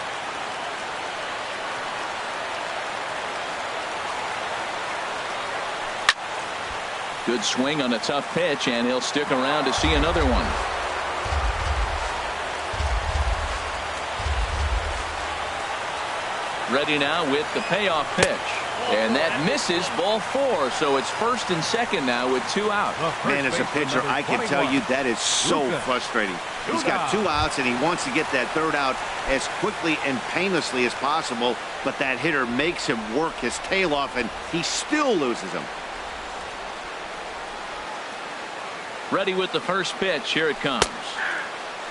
Good swing on a tough pitch, and he'll stick around to see another one. Ready now with the payoff pitch. And that misses, ball 4. So it's first and second now with 2 out. Man, as a pitcher, I can tell you that is so frustrating. He's got 2 outs, and he wants to get that 3rd out as quickly and painlessly as possible. But that hitter makes him work his tail off, and he still loses him. Ready with the first pitch. Here it comes.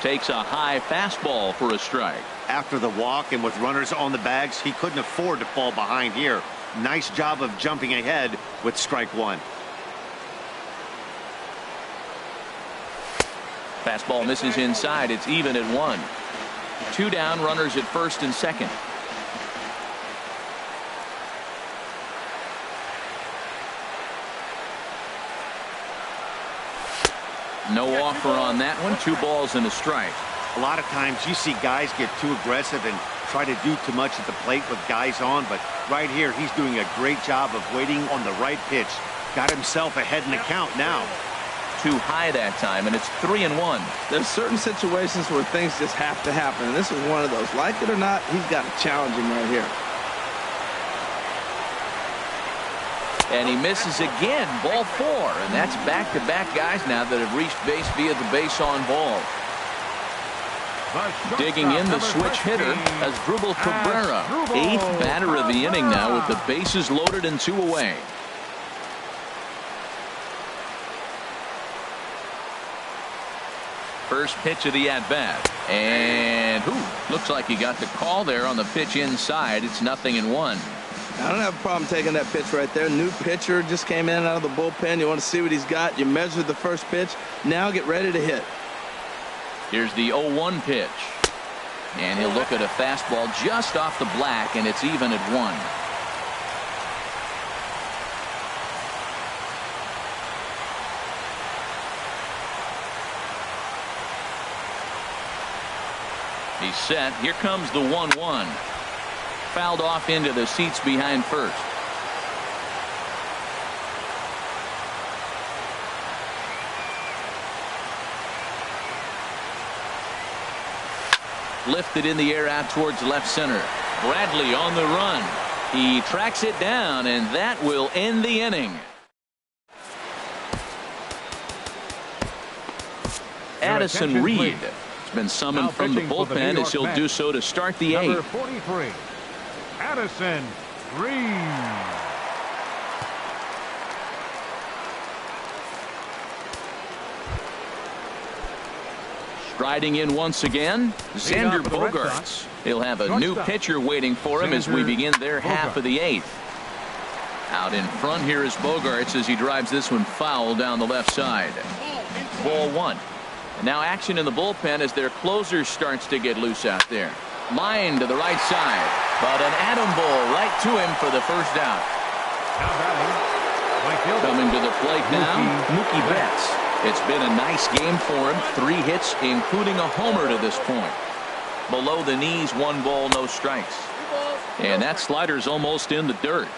Takes a high fastball for a strike. After the walk and with runners on the bags, he couldn't afford to fall behind here. Nice job of jumping ahead with strike 1. Fastball misses inside. It's even at 1. 2 down, runners at first and second. No offer on that one. 2 balls and a strike. A lot of times you see guys get too aggressive and try to do too much at the plate with guys on, but right here he's doing a great job of waiting on the right pitch. Got himself ahead in the count now. Too high that time, and it's 3-1. There's certain situations where things just have to happen, and this is one of those. Like it or not, he's got to challenge him right here. And he misses again, ball 4, and that's back-to-back guys now that have reached base via the base on ball. Digging in the switch hitter as Drupal Cabrera, 8th batter of the inning now with the bases loaded and 2 away. First pitch of the at-bat, and looks like he got the call there on the pitch inside. It's 0-1. I don't have a problem taking that pitch right there. New pitcher just came in out of the bullpen. You want to see what he's got. You measure the first pitch. Now get ready to hit. Here's the 0-1 pitch. And he'll look at a fastball just off the black, and it's even at 1. He's set. Here comes the 1-1. Fouled off into the seats behind first. Lifted in the air out towards left center. Bradley on the run. He tracks it down, and that will end the inning. Addison Reed has been summoned from the bullpen as he'll do so to start the 8th. Number 43, Addison Reed. Striding in once again, Xander Bogaerts. He'll have a new pitcher waiting for him as we begin their half of the 8th. Out in front here is Bogaerts as he drives this one foul down the left side. Ball 1. Now action in the bullpen as their closer starts to get loose out there. Line to the right side, but an atom ball right to him for the first out. Coming to the plate now, Mookie Betts. It's been a nice game for him. 3 hits, including a homer to this point. Below the knees, 1 ball, no strikes. And that slider's almost in the dirt.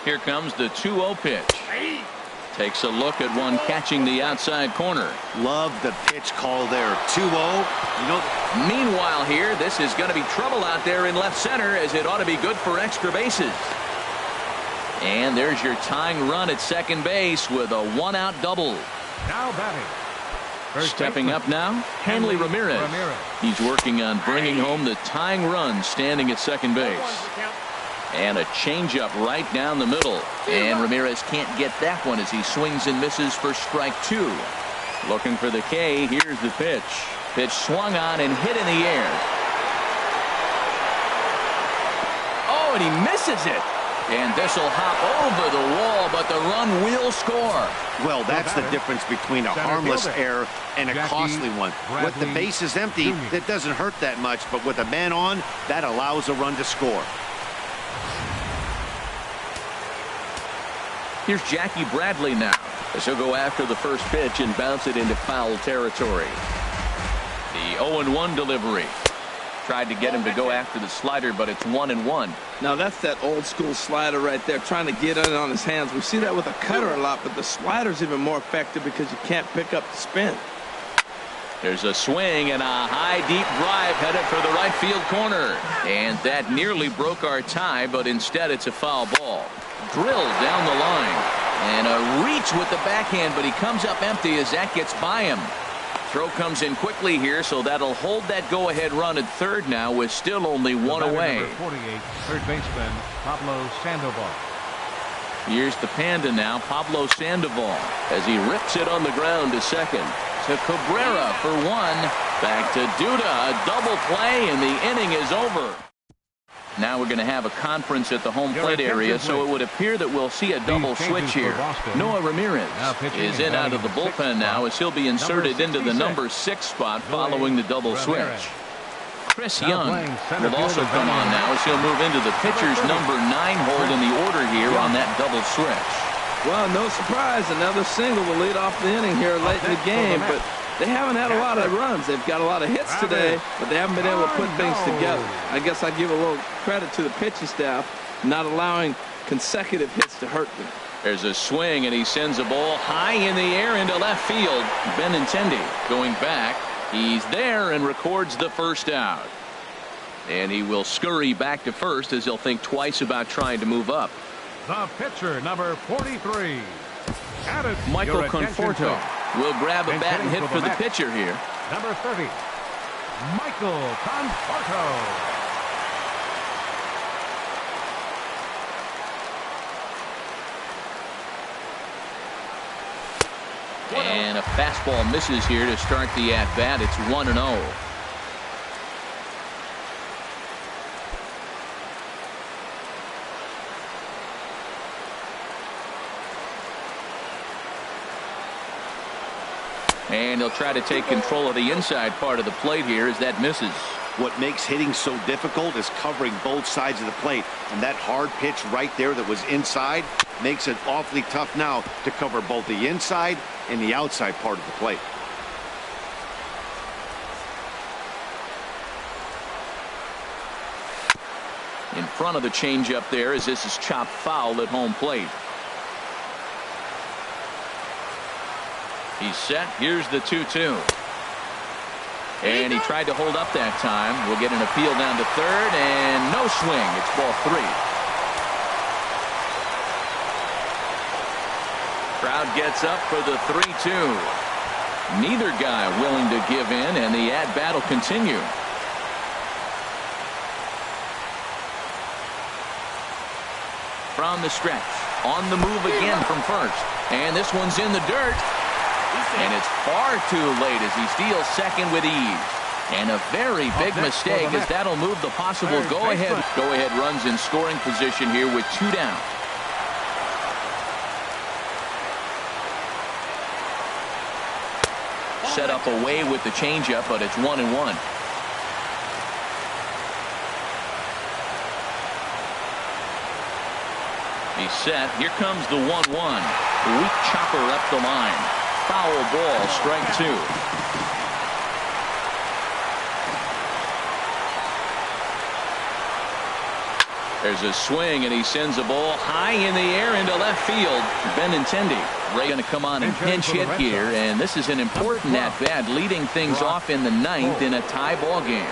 Here comes the 2-0 pitch. Takes a look at one catching the outside corner. Love the pitch call there. 2-0. Meanwhile here, this is going to be trouble out there in left center as it ought to be good for extra bases. And there's your tying run at second base with a 1-out double. Now batting. Stepping up now, Hanley Ramirez. He's working on bringing home the tying run standing at second base. And a changeup right down the middle. And Ramirez can't get that one as he swings and misses for strike 2. Looking for the K. Here's the pitch. Pitch swung on and hit in the air. Oh, and he misses it. And this will hop over the wall, but the run will score. Well, that's the difference between a harmless error and a costly one. With the bases empty, that doesn't hurt that much, but with a man on, that allows a run to score. Here's Jackie Bradley now, as he'll go after the first pitch and bounce it into foul territory. The 0-1 delivery. Tried to get him to go after the slider, but it's 1-1. Now that's that old school slider right there, trying to get it on his hands. We see that with a cutter a lot, but the slider's even more effective because you can't pick up the spin. There's a swing and a high deep drive headed for the right field corner. And that nearly broke our tie, but instead it's a foul ball. Drilled down the line. And a reach with the backhand, but he comes up empty as that gets by him. Throw comes in quickly here, so that'll hold that go-ahead run at third now with still only one away. Number 48, third baseman, Pablo Sandoval. Here's the Panda now, Pablo Sandoval, as he rips it on the ground to second. To Cabrera for one. Back to Duda, a double play, and the inning is over. Now we're going to have a conference at the home plate area, so it would appear that we'll see a double switch here. Noah Ramirez is in out of the bullpen now, as he'll be inserted into the number 6 spot following the double switch. Chris Young will also come on now, as he'll move into the pitcher's number 9 hold in the order here on that double switch. Well, no surprise, another single will lead off the inning here late in the game, but they haven't had a lot of runs. They've got a lot of hits today, but they haven't been able to put things together. I guess I give a little credit to the pitching staff, not allowing consecutive hits to hurt them. There's a swing, and he sends a ball high in the air into left field. Benintendi going back. He's there and records the first out. And he will scurry back to first as he'll think twice about trying to move up. The pitcher, number 43. Michael Conforto will grab a bat and hit for the pitcher here. Number 30, Michael Conforto. And a fastball misses here to start the at-bat. It's 1-0. And he'll try to take control of the inside part of the plate here as that misses. What makes hitting so difficult is covering both sides of the plate. And that hard pitch right there that was inside makes it awfully tough now to cover both the inside and the outside part of the plate. In front of the changeup there as this is chopped foul at home plate. He's set. Here's the 2-2. And he tried to hold up that time. We'll get an appeal down to third, and no swing. It's ball 3. Crowd gets up for the 3-2. Neither guy willing to give in, and the at-bat will continue. From the stretch. On the move again from first. And this one's in the dirt. And it's far too late as he steals second with ease. And a very big mistake as that'll move the possible go-ahead runs in scoring position here with 2 down. Set up away with the changeup, but it's 1-1. He's set. Here comes the 1-1. Weak chopper up the line. Foul ball, strike 2. There's a swing, and he sends a ball high in the air into left field. Benintendi going to come on and pinch hit here, and this is an important at-bat, leading things off in the 9th in a tie ball game.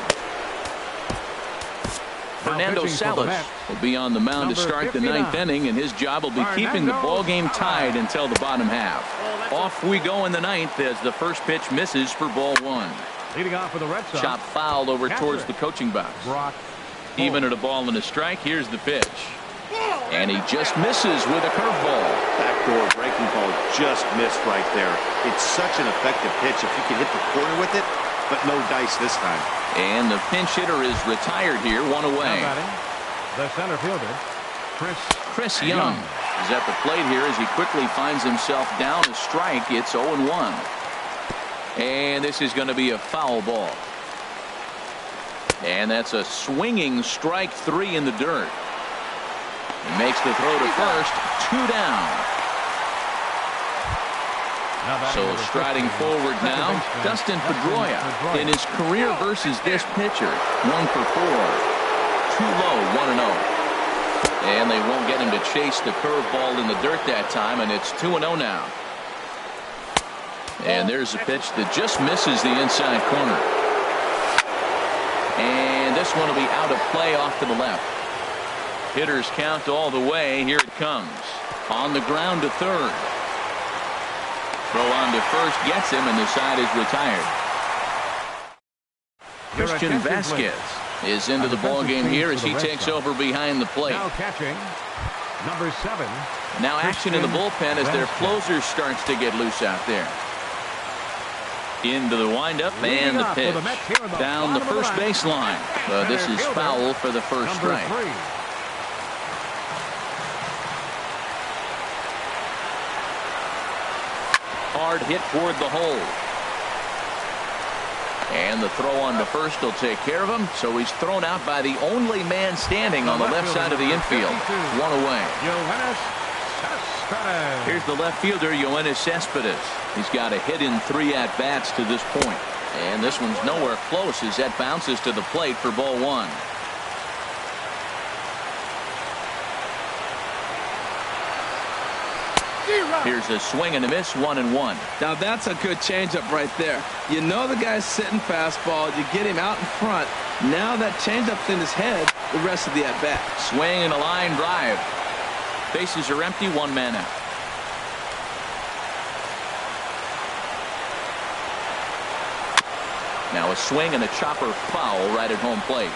Fernando Salas will be on the mound to start the 9th inning, and his job will be keeping the ball game tied until the bottom half. Off we go in the 9th as the first pitch misses for ball 1. Leading off for the Red Sox. Chop fouled over towards the coaching box. Even at a ball and a strike. Here's the pitch. And he just misses with a curveball. Backdoor breaking ball just missed right there. It's such an effective pitch if you can hit the corner with it, but no dice this time. And the pinch hitter is retired here, 1 away. The center fielder, Chris Chris Young is at the plate here as he quickly finds himself down a strike. It's 0-1. And this is going to be a foul ball. And that's a swinging strike 3 in the dirt. He makes the throw to first. 2 down. So striding forward now, Dustin Pedroia in his career versus this pitcher. 1 for 4. Too low, 1-0. And they won't get him to chase the curveball in the dirt that time, and it's 2-0 now. And there's a pitch that just misses the inside corner. And this one will be out of play off to the left. Hitters count all the way. Here it comes. On the ground to third. Throw on to first gets him, and the side is retired. Christian Vasquez is into the ball game here as he takes over behind the plate. Now catching, number 7. Now action in the bullpen as their closer starts to get loose out there. Into the windup and the pitch. Down the first baseline. This is foul for the first strike. Hard hit toward the hole. And the throw on to first will take care of him. So he's thrown out by the only man standing on the left side of the infield. 1 away. Here's the left fielder, Yoenis Cespedes. He's got a hit in 3 at-bats to this point. And this one's nowhere close as that bounces to the plate for ball 1. Here's a swing and a miss, 1-1. Now that's a good changeup right there. You know the guy's sitting fastball. You get him out in front. Now that changeup's in his head the rest of the at-bat. Swing and a line drive. Bases are empty, 1 man out. Now a swing and a chopper foul right at home plate.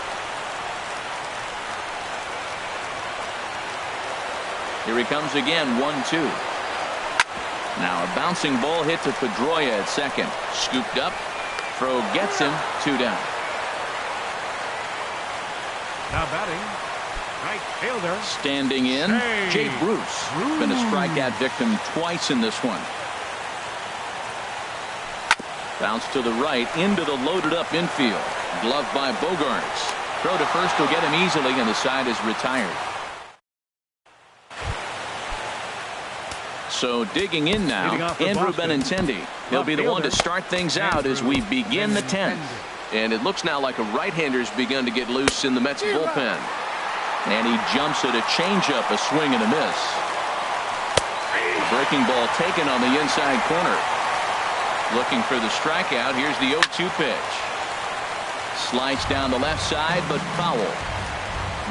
Here he comes again, 1-2. Now a bouncing ball hit to Pedroia at second. Scooped up. Throw gets him. 2 down. Now batting, right fielder. Standing in, Jay Bruce. Been a strikeout victim twice in this one. Bounce to the right into the loaded up infield. Glove by Bogarts. Throw to first will get him easily, and the side is retired. So digging in now, Andrew Benintendi. He'll be the one to start things out as we begin the 10th. And it looks now like a right-hander's begun to get loose in the Mets bullpen. And he jumps at a changeup, a swing and a miss. Breaking ball taken on the inside corner. Looking for the strikeout. Here's the 0-2 pitch. Slides down the left side, but foul.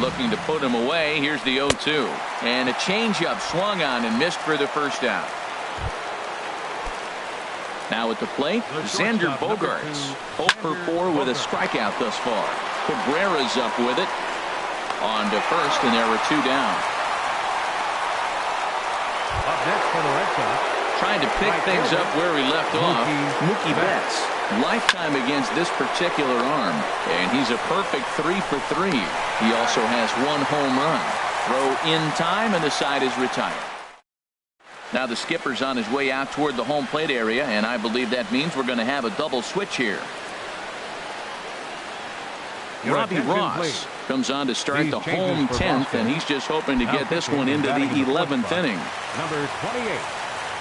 Looking to put him away. Here's the 0-2. And a changeup swung on and missed for the first out. Now at the plate, Xander Bogarts. 0 for 4 with a strikeout thus far. Cabrera's up with it. On to first, and there were 2 down. Up next for the Red Sox. Trying to pick things up where he left off. Mookie Betts. Lifetime against this particular arm. And he's a perfect 3 for 3. He also has 1 home run. Throw in time, and the side is retired. Now the skipper's on his way out toward the home plate area, and I believe that means we're going to have a double switch here. Robbie Ross comes on to start the home 10th, and he's just hoping to get this one into the 11th inning. Number 28.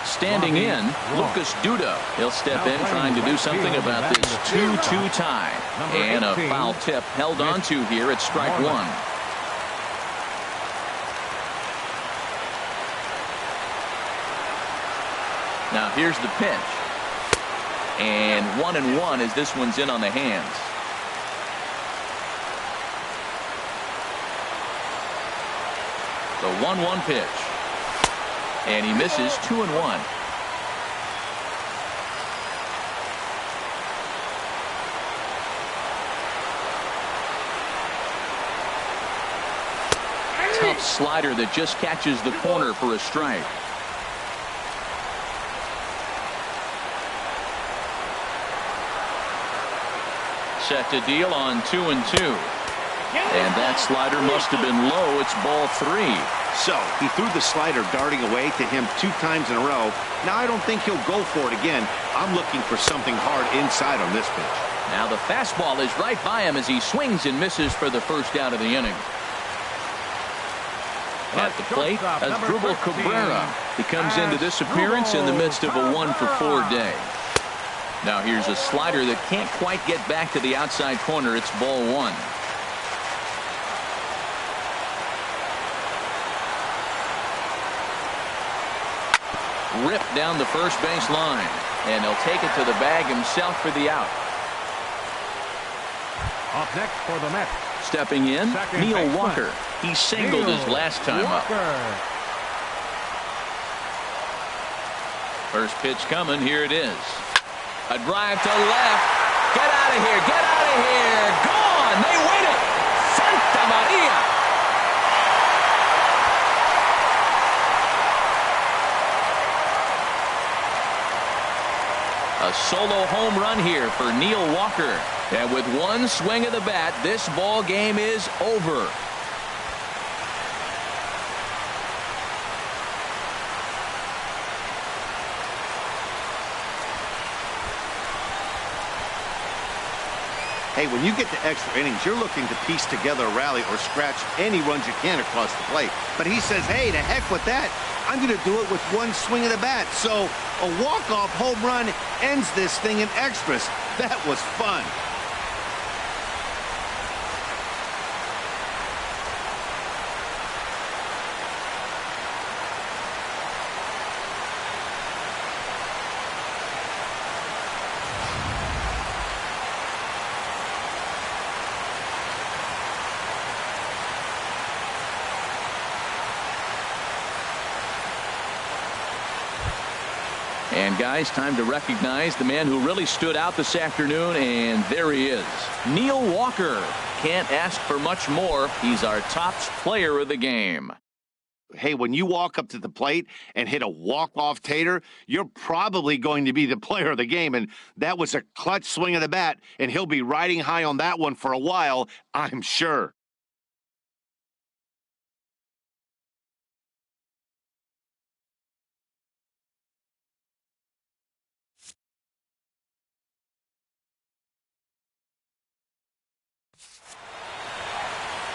Standing in, Lucas Duda. He'll step in trying to do something about this 2-2 tie. And a foul tip held onto here at strike 1. Now here's the pitch. And 1-1 as this one's in on the hands. The 1-1 pitch. And he misses. 2-1. Tough slider that just catches the corner for a strike. Set to deal on 2-2. And that slider must have been low. It's ball 3. So he threw the slider darting away to him 2 times in a row. Now I don't think he'll go for it again. I'm looking for something hard inside on this pitch. Now the fastball is right by him as he swings and misses for the first out of the inning. At the plate, Asdrubal Cabrera. He comes into this appearance in the midst of a 1-for-4 day. Now here's a slider that can't quite get back to the outside corner. It's ball 1. Ripped down the first base line, and he'll take it to the bag himself for the out. Up next for the Mets. Stepping in, Neil Walker. He singled his last time up. First pitch coming. Here it is. A drive to left. Get out of here. Get out of here. Gone. They win it. Santa Maria. A solo home run here for Neil Walker. And with one swing of the bat, this ball game is over. Hey, when you get to extra innings, you're looking to piece together a rally or scratch any runs you can across the plate. But he says, hey, to heck with that. I'm going to do it with one swing of the bat. So a walk-off home run ends this thing in extras. That was fun. And guys, time to recognize the man who really stood out this afternoon, and there he is, Neil Walker. Can't ask for much more. He's our top player of the game. Hey, when you walk up to the plate and hit a walk-off tater, you're probably going to be the player of the game, and that was a clutch swing of the bat, and he'll be riding high on that one for a while, I'm sure.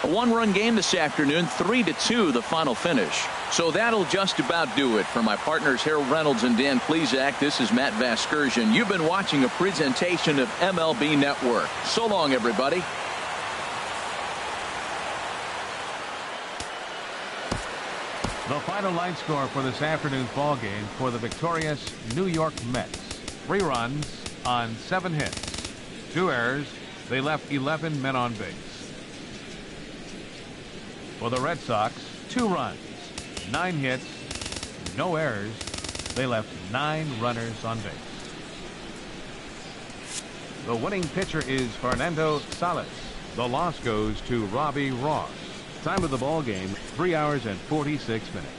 A one-run game this afternoon, 3-2 the final finish. So that'll just about do it. For my partners Harold Reynolds and Dan Plesac, this is Matt Vasgersian. You've been watching a presentation of MLB Network. So long, everybody. The final line score for this afternoon's ball game for the victorious New York Mets. 3 runs on 7 hits. 2 errors. They left 11 men on base. For the Red Sox, 2 runs, 9 hits, no errors. They left 9 runners on base. The winning pitcher is Fernando Salas. The loss goes to Robbie Ross. Time of the ball game, 3 hours and 46 minutes.